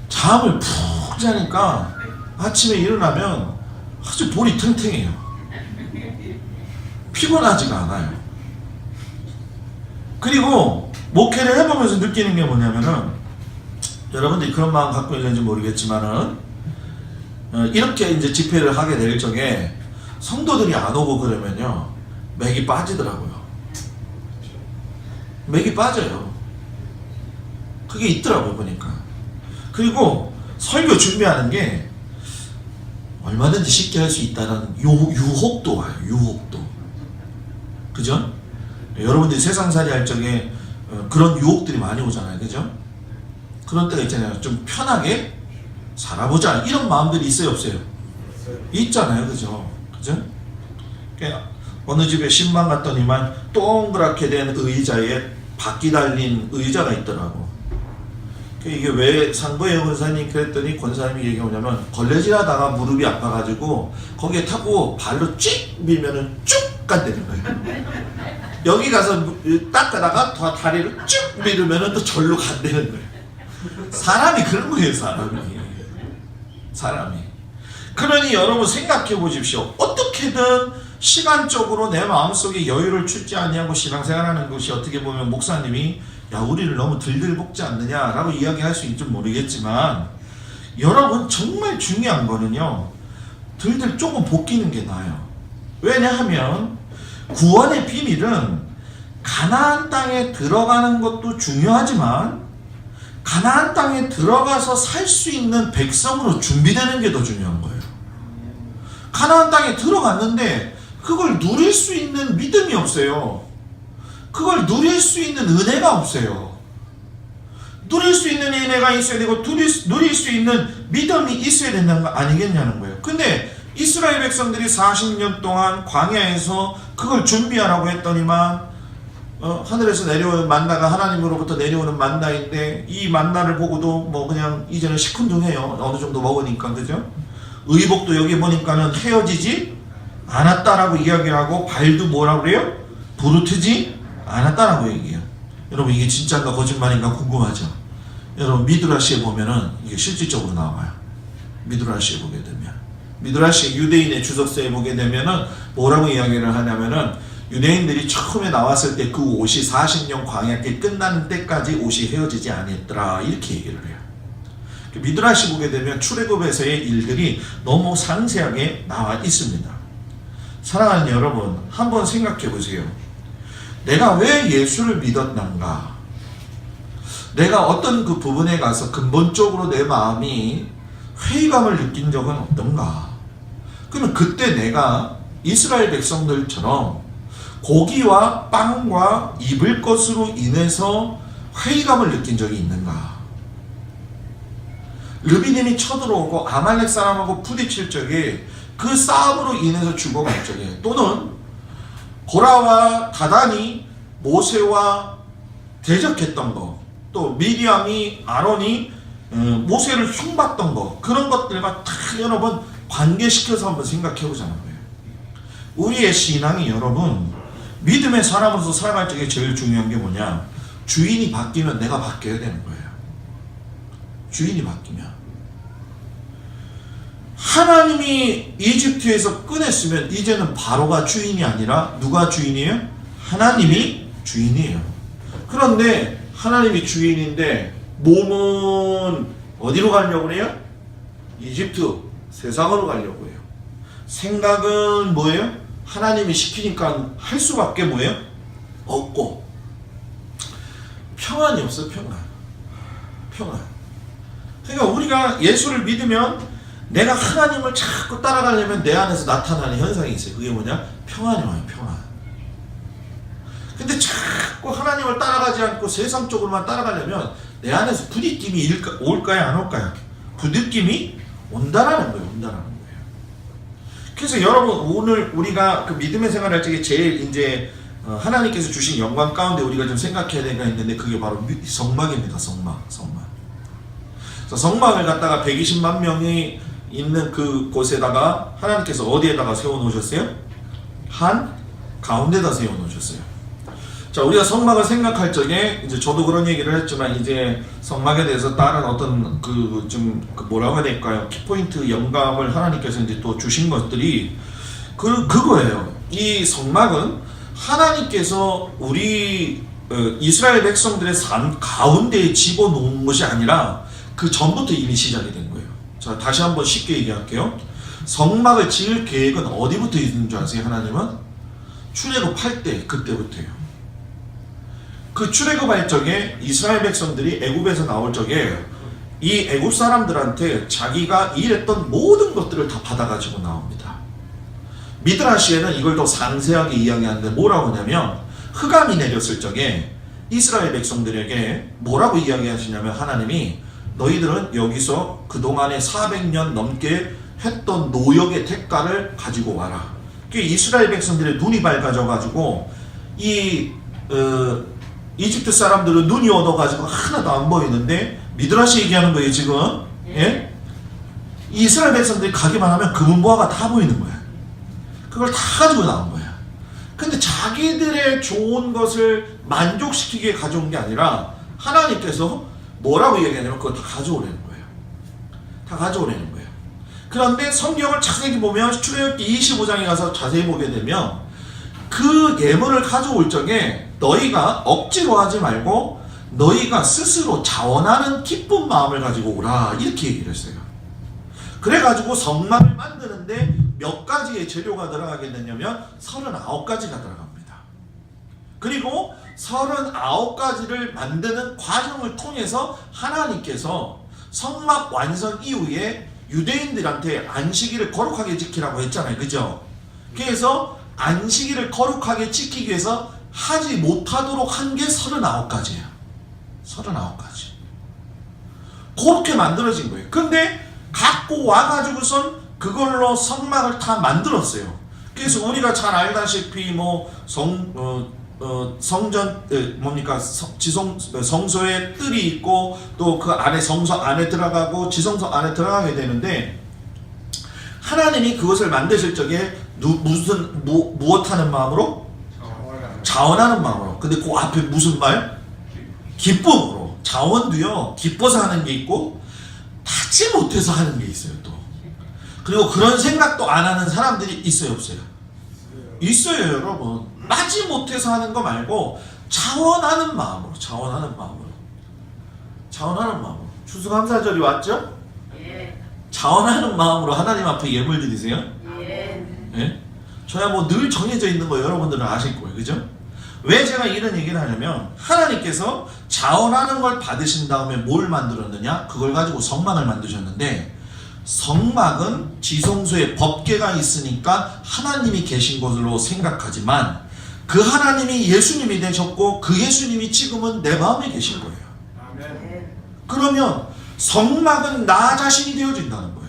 잠을 푹 자니까 아침에 일어나면 아주 볼이 탱탱해요. 피곤하지가 않아요. 그리고 목회를 해보면서 느끼는 게 뭐냐면은 여러분들이 그런 마음 갖고 있는지 모르겠지만은 이렇게 이제 집회를 하게 될 적에 성도들이 안 오고 그러면요 맥이 빠지더라고요. 맥이 빠져요. 그게 있더라고요. 보니까. 그리고 설교 준비하는 게 얼마든지 쉽게 할 수 있다는 유혹도 와요. 유혹도. 그죠? 여러분들이 세상살이 할 적에 그런 유혹들이 많이 오잖아요. 그죠? 그런 때가 있잖아요. 좀 편하게 살아보자 이런 마음들이 있어요? 없어요? 있잖아요. 그죠? 그죠? 어느 집에 신방 갔더니만 동그랗게 된 의자에 바퀴 달린 의자가 있더라고. 이게 왜 산 거예요, 권사님? 그랬더니 권사님이 얘기가 뭐냐면 걸레질하다가 무릎이 아파가지고 거기에 타고 발로 쭉 밀면은 쭉 간다는 거예요. 여기 가서 닦다가 다리를 쭉 밀으면은 또 절로 간다는 거예요. 사람이 그런 거예요, 사람이. 그러니 여러분 생각해 보십시오. 어떻게든 시간적으로 내 마음속에 여유를 주지 아니하고 신앙생활하는 것이 어떻게 보면 목사님이 야, 우리를 너무 들들 볶지 않느냐라고 이야기할 수 있을지 모르겠지만 여러분 정말 중요한 거는요 들들 조금 볶이는 게 나아요. 왜냐하면 구원의 비밀은 가나안 땅에 들어가는 것도 중요하지만 가나안 땅에 들어가서 살 수 있는 백성으로 준비되는 게 더 중요한 거예요. 가나안 땅에 들어갔는데 그걸 누릴 수 있는 믿음이 없어요. 그걸 누릴 수 있는 은혜가 없어요. 누릴 수 있는 은혜가 있어야 되고 누릴 수 있는 믿음이 있어야 된다는 거 아니겠냐는 거예요. 근데 이스라엘 백성들이 40년 동안 광야에서 그걸 준비하라고 했더니만 하늘에서 내려오는 만나가 하나님으로부터 내려오는 만나인데 이 만나를 보고도 뭐 그냥 이제는 시큰둥해요. 어느 정도 먹으니까. 그죠? 의복도 여기 보니까는 헤어지지 않았다라고 이야기를 하고 발도 뭐라고 그래요? 부르트지 않았다라고 얘기해요. 여러분 이게 진짜인가 거짓말인가 궁금하죠? 여러분 미드라시에 보면은 이게 실질적으로 나와요. 미드라시에 보게 되면 미드라시 유대인의 주석서에 보게 되면은 뭐라고 이야기를 하냐면은 유대인들이 처음에 나왔을 때 그 옷이 40년 광야길 끝나는 때까지 옷이 헤어지지 아니했더라 이렇게 얘기를 해요. 미드라시 보게 되면 출애굽에서의 일들이 너무 상세하게 나와 있습니다. 사랑하는 여러분, 한번 생각해 보세요. 내가 왜 예수를 믿었는가? 내가 어떤 그 부분에 가서 근본적으로 내 마음이 회의감을 느낀 적은 없던가? 그러면 그때 내가 이스라엘 백성들처럼 고기와 빵과 입을 것으로 인해서 회의감을 느낀 적이 있는가? 르비딤이 쳐들어오고 아말렉 사람하고 부딪힐 적에 그 싸움으로 인해서 죽어갈 적에, 또는 고라와 다단이 모세와 대적했던 거, 또 미디암이 아론이 모세를 흉봤던 거, 그런 것들과 다 여러분 관계시켜서 한번 생각해 보자는 거예요. 우리의 신앙이 여러분 믿음의 사람으로서 살아갈 적에 제일 중요한 게 뭐냐? 주인이 바뀌면 내가 바뀌어야 되는 거예요. 주인이 바뀌면. 하나님이 이집트에서 꺼냈으면 이제는 바로가 주인이 아니라 누가 주인이에요? 하나님이 주인이에요. 그런데 하나님이 주인인데 몸은 어디로 가려고 해요? 이집트, 세상으로 가려고 해요. 생각은 뭐예요? 하나님이 시키니까 할 수밖에 뭐예요? 없고. 평안이 없어요. 평안. 그러니까 우리가 예수를 믿으면 내가 하나님을 자꾸 따라가려면 내 안에서 나타나는 현상이 있어요. 그게 뭐냐? 평안이 와요. 평안. 근데 자꾸 하나님을 따라가지 않고 세상 쪽으로만 따라가려면 내 안에서 부딪힘이 올까요? 안 올까요? 부딪힘이 온다라는 거예요. 그래서 여러분, 오늘 우리가 그 믿음의 생활할 적에 제일 이제 하나님께서 주신 영광 가운데 우리가 좀 생각해야 되는 게 있는데, 그게 바로 성막입니다. 성막. 그래서 성막을 갖다가 120만 명이 있는 그 곳에다가 하나님께서 어디에다가 세워놓으셨어요? 한 가운데다 세워놓으셨어요. 자, 우리가 성막을 생각할 적에 이제 저도 그런 얘기를 했지만, 이제 성막에 대해서 다른 어떤 뭐라고 해야 될까요? 키포인트 영감을 하나님께서 이제 또 주신 것들이 그거예요. 이 성막은 하나님께서 우리 이스라엘 백성들의 삶 가운데에 집어놓은 것이 아니라 그 전부터 이미 시작이 된 거예요. 자, 다시 한번 쉽게 얘기할게요. 성막을 지을 계획은 어디부터 있는 줄 아세요? 하나님은 출애굽할 때, 그때부터예요. 그 출애굽할 적에 이스라엘 백성들이 애굽에서 나올 적에 이 애굽 사람들한테 자기가 일했던 모든 것들을 다 받아가지고 나옵니다. 미드라시에는 이걸 더 상세하게 이야기하는데 뭐라고 하냐면, 흑암이 내렸을 적에 이스라엘 백성들에게 뭐라고 이야기하시냐면, 하나님이 너희들은 여기서 그동안에 400년 넘게 했던 노역의 대가를 가지고 와라. 이스라엘 백성들의 눈이 밝아져가지고 이집트 사람들은 눈이 어두워가지고 하나도 안 보이는데, 미드라시 얘기하는 거예요 지금. 예? 이스라엘 백성들이 가기만 하면 금은보화가 다 보이는 거야. 그걸 다 가지고 나온 거야. 근데 자기들의 좋은 것을 만족시키기 위해 가져온 게 아니라 하나님께서 뭐라고 얘기하냐면 그걸 다 가져오려는 거예요. 다 가져오려는 거예요. 그런데 성경을 자세히 보면 출애굽기 25장에 가서 자세히 보게 되면 그 예물을 가져올 적에 너희가 억지로 하지 말고 너희가 스스로 자원하는 기쁜 마음을 가지고 오라, 이렇게 얘기를 했어요. 그래가지고 성막을 만드는데 몇 가지의 재료가 들어가게 되냐면 39가지가 들어갑니다. 그리고 39가지를 만드는 과정을 통해서 하나님께서 성막 완성 이후에 유대인들한테 안식일을 거룩하게 지키라고 했잖아요. 그죠? 그래서 안식일을 거룩하게 지키기 위해서 하지 못하도록 한 게 39가지예요. 39가지. 그렇게 만들어진 거예요. 근데 갖고 와가지고선 그걸로 성막을 다 만들었어요. 그래서 우리가 잘 알다시피 성전 성소에 뜰이 있고 또 그 안에 성소 안에 들어가고 지성소 안에 들어가게 되는데, 하나님이 그것을 만드실 적에 무엇하는 마음으로? 자원하는 마음으로. 근데 그 앞에 무슨 말? 기쁨으로. 자원도요, 기뻐서 하는 게 있고 받지 못해서 하는 게 있어요 또. 그리고 그런 생각도 안 하는 사람들이 있어요, 없어요? 있어요, 여러분. 마지못해서 하는 거 말고 자원하는 마음으로 추수감사절이 왔죠? 예. 자원하는 마음으로 하나님 앞에 예물 드리세요. 예? 저야 뭐 늘 정해져 있는 거 여러분들은 아실 거예요. 그죠? 왜 제가 이런 얘기를 하냐면 하나님께서 자원하는 걸 받으신 다음에 뭘 만들었느냐? 그걸 가지고 성막을 만드셨는데 성막은 지성소에 법궤가 있으니까 하나님이 계신 것으로 생각하지만 그 하나님이 예수님이 되셨고 그 예수님이 지금은 내 마음에 계신 거예요. 그러면 성막은 나 자신이 되어진다는 거예요.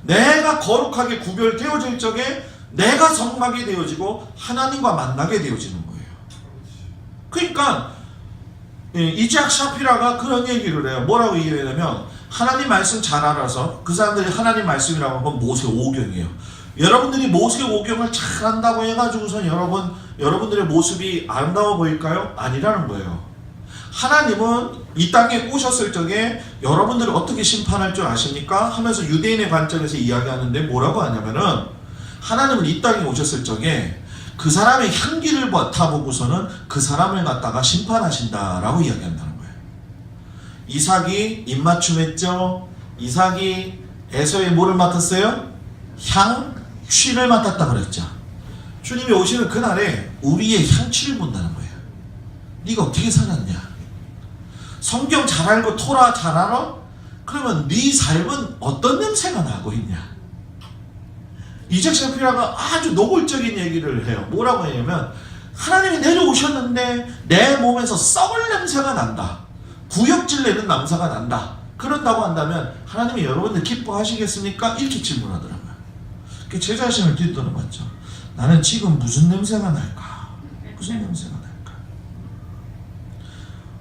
내가 거룩하게 구별되어질 적에 내가 성막이 되어지고 하나님과 만나게 되어지는 거예요. 그러니까 이재학 샤피라가 그런 얘기를 해요. 뭐라고 얘기를 하냐면 하나님 말씀 잘 알아서 그 사람들이 하나님 말씀이라고 하면 모세오경이에요. 여러분들이 모세오경을 잘 안다고 해가지고선 여러분들의 모습이 아름다워 보일까요? 아니라는 거예요. 하나님은 이 땅에 오셨을 적에 여러분들을 어떻게 심판할 줄 아십니까? 하면서 유대인의 관점에서 이야기하는데 뭐라고 하냐면은 하나님은 이 땅에 오셨을 적에 그 사람의 향기를 맡아보고서는 그 사람을 갖다가 심판하신다라고 이야기한다는 거예요. 이삭이 입맞춤했죠. 이삭이 에서의 뭐를 맡았어요? 향취를 맡았다 그랬죠. 주님이 오시는 그날에 우리의 향취를 본다는 거예요. 네가 어떻게 살았냐? 성경 잘 알고 토라 잘 알아? 그러면 네 삶은 어떤 냄새가 나고 있냐? 이재학 샤피라가 아주 노골적인 얘기를 해요. 뭐라고 하냐면 하나님이 내려오셨는데 내 몸에서 썩을 냄새가 난다. 구역질 내는 냄새가 난다. 그런다고 한다면 하나님이 여러분들 기뻐하시겠습니까? 이렇게 질문하더라고요. 제 자신을 뒤돌아봤죠. 나는 지금 무슨 냄새가 날까? 무슨 냄새가 날까?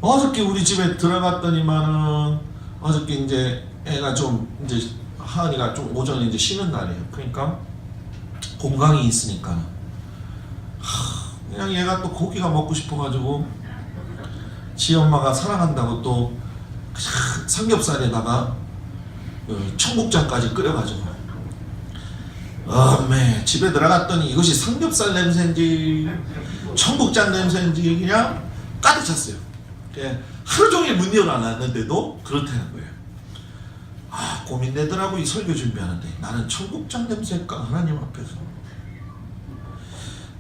어저께 우리 집에 들어갔더니만은 어저께 이제 애가 좀 이제 하은이가 좀 오전에 이제 쉬는 날이에요. 그러니까 공강이 있으니까 그냥 얘가 또 고기가 먹고 싶어가지고 지 엄마가 사랑한다고 또 삼겹살에다가 청국장까지 끓여가지고 집에 들어갔더니 이것이 삼겹살 냄새인지 청국장 냄새인지 그냥 가득 찼어요. 하루 종일 문 열어놨는데도 그렇다는 거예요. 고민되더라고. 이 설교 준비하는데 나는 청국장 냄새일까? 하나님 앞에서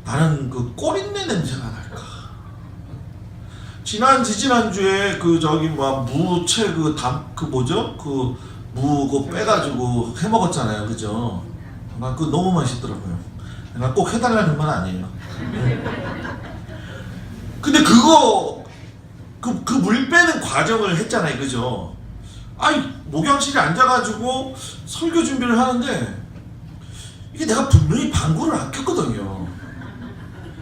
나는 그 꼬린내 냄새가 날까? 지난주에 그 저기 무채 그 뭐죠? 그 무 그거 빼가지고 해 먹었잖아요. 그죠? 나 그거 너무 맛있더라고요. 나 꼭 해달라는 건 아니에요. 근데 그거 그 물 빼는 과정을 했잖아요. 그죠? 목욕실에 앉아가지고 설교 준비를 하는데 이게 내가 분명히 방구를 안 꼈거든요.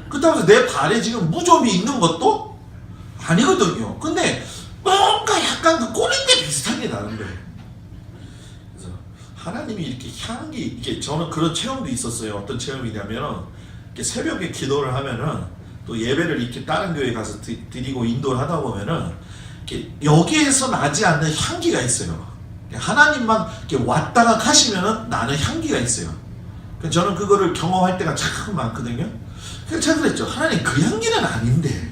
그렇다고 해서 내 발에 지금 무좀이 있는 것도 아니거든요. 근데 뭔가 약간 그 꼬린내 비슷한 게 나는 거예요. 그래서 하나님이 이렇게 향기 있게, 저는 그런 체험도 있었어요. 어떤 체험이냐면 이렇게 새벽에 기도를 하면은 또 예배를 이렇게 다른 교회 가서 드리고 인도를 하다 보면은 이렇게 여기에서 나지 않는 향기가 있어요. 하나님만 이렇게 왔다가 가시면은 나는 향기가 있어요. 저는 그거를 경험할 때가 참 많거든요. 그래서 제가 그랬죠. 하나님 그 향기는 아닌데.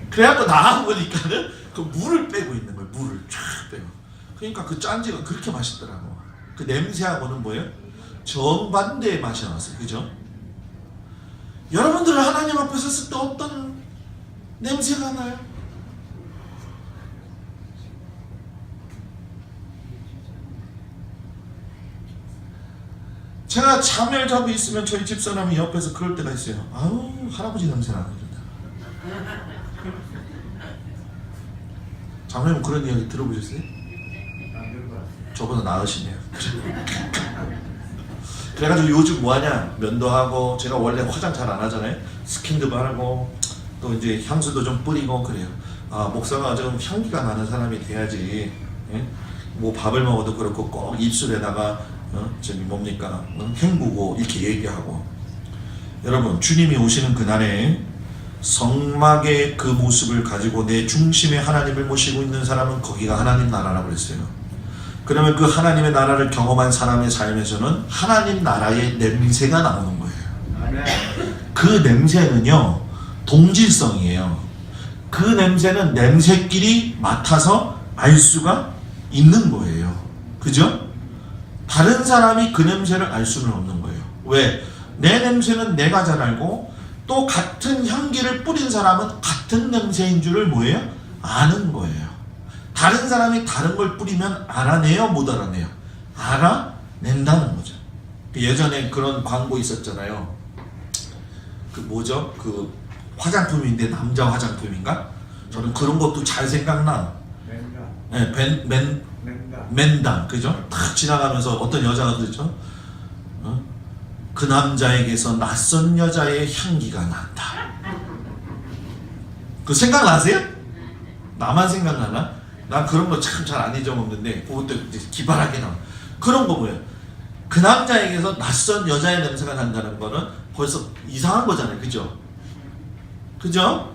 그래갖고 나와보니까는 그 물을 빼고 있는 거예요. 물을 쫙 빼고. 그러니까 그 짠지가 그렇게 맛있더라고. 그 냄새하고는 뭐예요? 정반대의 맛이 나왔어요. 그죠? 여러분들은 하나님 앞에 섰을 때 어떤 냄새가 나요? 제가 잠을 자고 있으면 저희 집사람이 옆에서 그럴 때가 있어요. 아우 할아버지 냄새 나네 이런다. 장로님 그런 이야기 들어보셨어요? 저보다 나으시네요. 그래가지고 요즘 뭐하냐, 면도하고, 제가 원래 화장 잘 안 하잖아요. 스킨도 바르고 또 이제 향수도 좀 뿌리고 그래요. 목사가 좀 향기가 나는 사람이 돼야지. 예? 뭐 밥을 먹어도 그렇고 꼭 입술에다가 저기 뭡니까 헹구고 이렇게 얘기하고. 여러분, 주님이 오시는 그날에 성막의 그 모습을 가지고 내 중심에 하나님을 모시고 있는 사람은 거기가 하나님 나라라고 그랬어요. 그러면 그 하나님의 나라를 경험한 사람의 삶에서는 하나님 나라의 냄새가 나오는 거예요. 그 그 냄새는요 동질성이에요. 그 냄새는 냄새끼리 맡아서 알 수가 있는 거예요. 그죠? 다른 사람이 그 냄새를 알 수는 없는 거예요. 왜? 내 냄새는 내가 잘 알고 또 같은 향기를 뿌린 사람은 같은 냄새인 줄을 뭐예요? 아는 거예요. 다른 사람이 다른 걸 뿌리면 알아내요? 못 알아내요? 알아낸다는 거죠. 예전에 그런 광고 있었잖아요. 그 뭐죠? 그 화장품인데 남자 화장품인가? 저는 그런 것도 잘 생각나. 네, 맨담, 그죠? 탁 지나가면서 어떤 여자가 그랬죠? 그 남자에게서 낯선 여자의 향기가 난다. 그 생각나세요? 나만 생각나나? 난 그런 거 참 잘 안 잊어먹는데 그것도 기발하게 나와. 그런 거 뭐예요? 그 남자에게서 낯선 여자의 냄새가 난다는 거는 벌써 이상한 거잖아요. 그죠? 그죠?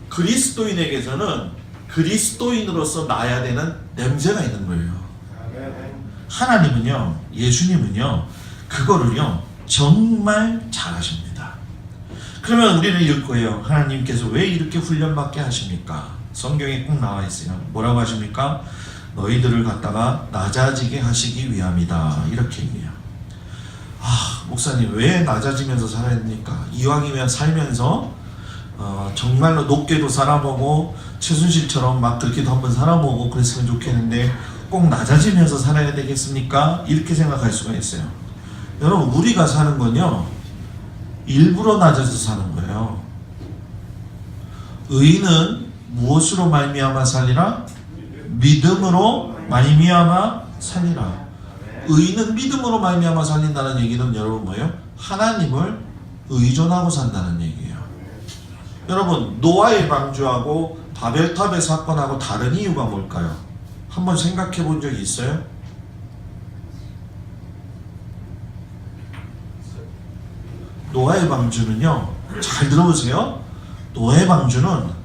그리스도인에게서는 그리스도인으로서 나야 되는 냄새가 있는 거예요. 하나님은요, 예수님은요, 그거를요 정말 잘하십니다. 그러면 우리는 이럴 거예요. 하나님께서 왜 이렇게 훈련받게 하십니까? 성경에 꼭 나와 있어요. 뭐라고 하십니까? 너희들을 갖다가 낮아지게 하시기 위함이다. 이렇게 얘기해요. 아, 목사님 왜 낮아지면서 살아야 됩니까? 이왕이면 살면서 정말로 높게도 살아보고 최순실처럼 막 그렇게도 한번 살아보고 그랬으면 좋겠는데 꼭 낮아지면서 살아야 되겠습니까? 이렇게 생각할 수가 있어요. 여러분, 우리가 사는 건요 일부러 낮아서 사는 거예요. 의인은 무엇으로 말미암아 살리라? 믿음으로 말미암아 살리라. 의인은 믿음으로 말미암아 살린다는 얘기는 여러분 뭐예요? 하나님을 의존하고 산다는 얘기예요. 여러분, 노아의 방주하고 바벨탑의 사건하고 다른 이유가 뭘까요? 한번 생각해 본 적이 있어요? 노아의 방주는요, 잘 들어보세요. 노아의 방주는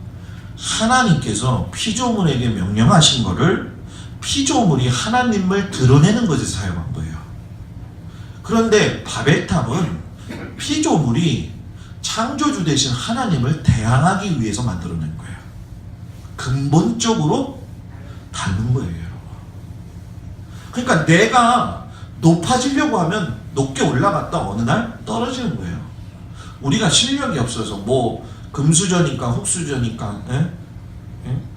하나님께서 피조물에게 명령하신 거를 피조물이 하나님을 드러내는 것에 사용한 거예요. 그런데 바벨탑은 피조물이 창조주 대신 하나님을 대항하기 위해서 만들어낸 거예요. 근본적으로 다른 거예요, 여러분. 그러니까 내가 높아지려고 하면 높게 올라갔다 어느 날 떨어지는 거예요. 우리가 실력이 없어서 뭐 금수저니까 흙수저니까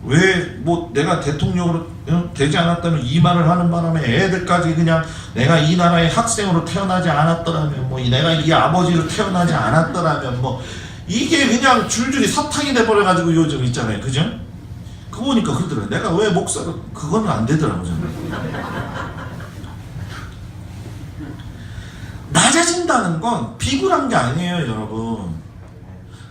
왜 뭐 내가 대통령으로 되지 않았다면 이 말을 하는 바람에 애들까지 그냥 내가 이 나라의 학생으로 태어나지 않았더라면 뭐 내가 이 아버지로 태어나지 않았더라면 뭐 이게 그냥 줄줄이 사탕이 돼버려가지고 요즘 있잖아요. 그죠? 그거 보니까 그러더라고요. 내가 왜 목사가 그거는 안 되더라고요. 낮아진다는 건 비굴한 게 아니에요, 여러분.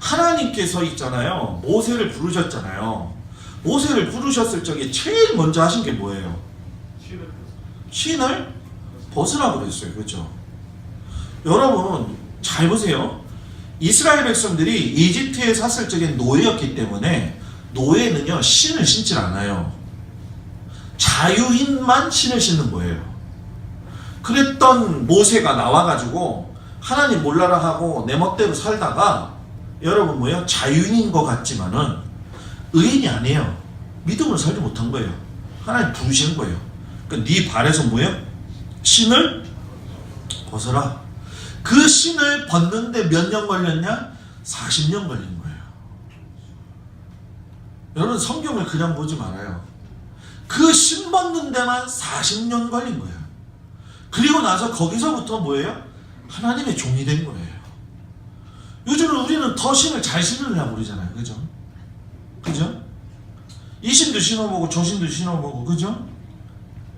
하나님께서 있잖아요. 모세를 부르셨잖아요. 모세를 부르셨을 적에 제일 먼저 하신 게 뭐예요? 신을 벗으라고 그랬어요. 그렇죠? 여러분 잘 보세요. 이스라엘 백성들이 이집트에 샀을 적에 노예였기 때문에 노예는요 신을 신질 않아요. 자유인만 신을 신는 거예요. 그랬던 모세가 나와가지고 하나님 몰라라 하고 내 멋대로 살다가 여러분 뭐예요? 자유인인 것 같지만은 의인이 아니에요. 믿음으로 살지 못한 거예요. 하나님 부르시는 거예요. 그러니까 네 발에서 뭐예요? 신을 벗어라. 그 신을 벗는데 몇 년 걸렸냐? 40년 걸린 거예요. 여러분 성경을 그냥 보지 말아요. 그 신 벗는 데만 40년 걸린 거예요. 그리고 나서 거기서부터 뭐예요? 하나님의 종이 된 거예요. 요즘은 우리는 더 신을 잘 신으려고 그러잖아요. 그죠? 그죠? 이 신도 신어보고 저 신도 신어보고 그죠?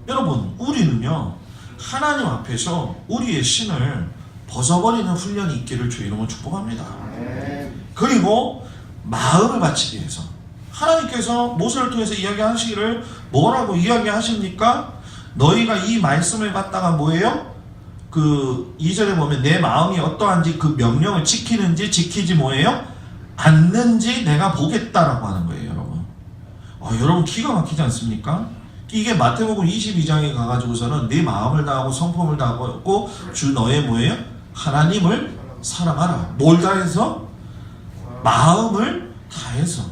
여러분 우리는요 하나님 앞에서 우리의 신을 벗어버리는 훈련이 있기를 주 이름으로 축복합니다. 그리고 마음을 바치기 위해서 하나님께서 모세를 통해서 이야기하시기를 뭐라고 이야기하십니까? 너희가 이 말씀을 갖다가 뭐예요? 그 2절에 보면 내 마음이 어떠한지 그 명령을 지키는지 지키지 뭐예요? 않는지 내가 보겠다라고 하는 거예요, 여러분. 여러분 기가 막히지 않습니까? 이게 마태복음 22장에 가가지고서는 네 마음을 다하고 성품을 다하고 주 너의 뭐예요? 하나님을 사랑하라. 뭘 다해서? 마음을 다해서.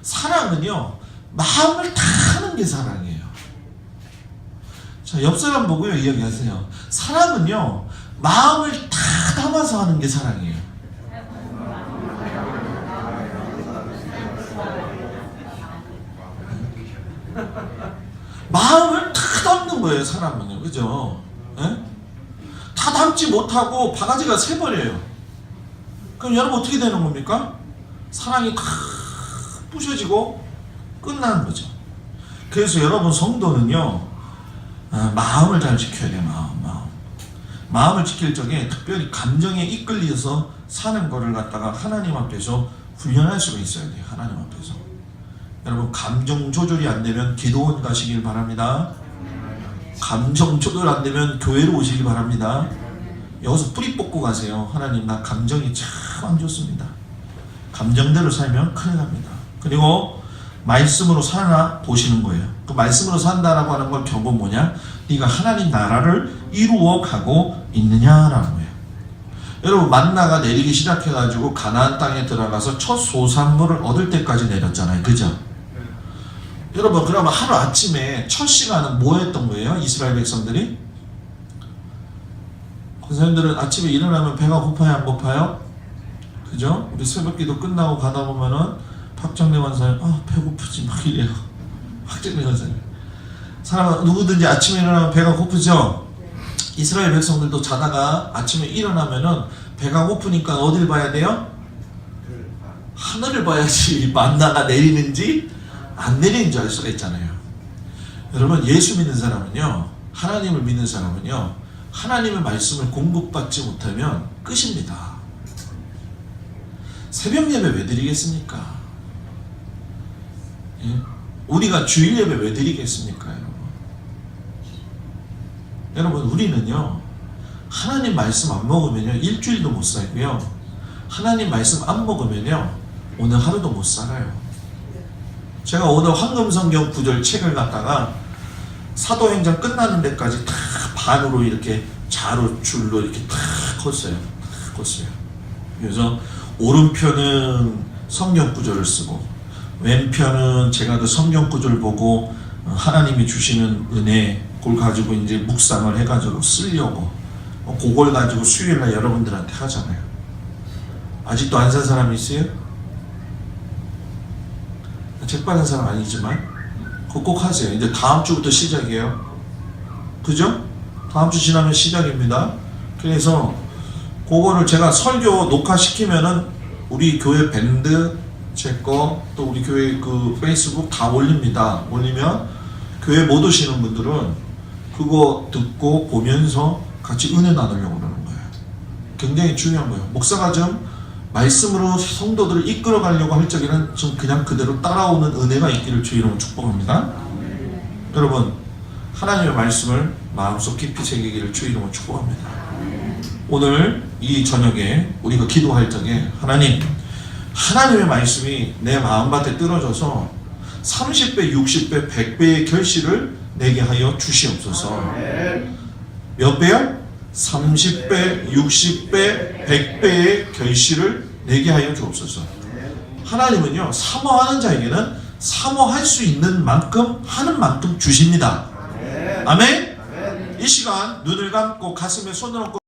사랑은요, 마음을 다하는 게 사랑이에요. 자, 옆 사람 보고요, 이야기하세요. 사랑은요, 마음을 다 담아서 하는 게 사랑이에요. 마음을 다 담는 거예요, 사람은요. 그죠? 예? 다 담지 못하고 바가지가 새버려요. 그럼 여러분 어떻게 되는 겁니까? 사랑이 탁 부셔지고 끝나는 거죠. 그래서 여러분 성도는요, 마음을 잘 지켜야 돼요. 마음을 지킬 적에 특별히 감정에 이끌려서 사는 거를 갖다가 하나님 앞에서 훈련할 수가 있어야 돼요. 하나님 앞에서. 여러분 감정 조절이 안 되면 기도원 가시길 바랍니다. 감정 조절 안 되면 교회로 오시길 바랍니다. 여기서 뿌리 뽑고 가세요. 하나님, 나 감정이 참 안 좋습니다. 감정대로 살면 큰일 납니다. 그리고 말씀으로 사나 보시는 거예요. 그 말씀으로 산다라고 하는 건 결국 뭐냐? 네가 하나님 나라를 이루어 가고 있느냐라는 거예요. 여러분 만나가 내리기 시작해가지고 가나안 땅에 들어가서 첫 소산물을 얻을 때까지 내렸잖아요. 그죠? 여러분 그러면 하루 아침에 첫 시간은 뭐 했던 거예요? 이스라엘 백성들이? 선생님들은 아침에 일어나면 배가 고파요? 안 고파요? 그죠? 우리 새벽기도 끝나고 가다 보면은 박정래 원사님, 배고프지 막 이래요. 박정래 원사님. 사람 누구든지 아침에 일어나면 배가 고프죠? 이스라엘 백성들도 자다가 아침에 일어나면은 배가 고프니까 어딜 봐야 돼요? 하늘을 봐야지 만나가 내리는지 안 내리는지 알 수가 있잖아요. 여러분 예수 믿는 사람은요, 하나님을 믿는 사람은요, 하나님의 말씀을 공급받지 못하면 끝입니다. 새벽 예배 왜 드리겠습니까? 예? 우리가 주일 예배 왜 드리겠습니까? 여러분 우리는요, 하나님 말씀 안 먹으면요 일주일도 못 살고요, 하나님 말씀 안 먹으면요 오늘 하루도 못 살아요. 제가 오늘 황금성경 구절 책을 갖다가 사도행전 끝나는 데까지 다 반으로 이렇게 자로 줄로 이렇게 다 컸어요. 그래서 오른편은 성경 구절을 쓰고 왼편은 제가 그 성경 구절 보고 하나님이 주시는 은혜 그걸 가지고 이제 묵상을 해가지고 쓰려고 그걸 가지고 수요일날 여러분들한테 하잖아요. 아직도 안 산 사람이 있어요? 책 받은 사람 아니지만 그거 꼭 하세요. 이제 다음 주부터 시작이에요. 그죠? 다음 주 지나면 시작입니다. 그래서 그거를 제가 설교 녹화시키면은 우리 교회 밴드 제 거 또 우리 교회 그 페이스북 다 올립니다. 올리면 교회 못 오시는 분들은 그거 듣고 보면서 같이 은혜 나누려고 그러는 거예요. 굉장히 중요한 거예요. 목사가 좀 말씀으로 성도들을 이끌어 가려고 할 적에는 좀 그냥 그대로 따라오는 은혜가 있기를 주의 이름으로 축복합니다. 여러분 하나님의 말씀을 마음속 깊이 새기기를 주의 이름으로 축복합니다. 오늘 이 저녁에 우리가 기도할 적에 하나님의 말씀이 내 마음밭에 떨어져서 30배, 60배, 100배의 결실을 내게 하여 주시옵소서. 몇 배요? 30배, 60배, 100배의 결실을 내게 하여 주옵소서. 하나님은요, 사모하는 자에게는 사모할 수 있는 만큼 하는 만큼 주십니다. 아멘? 이 시간 눈을 감고 가슴에 손을 얹고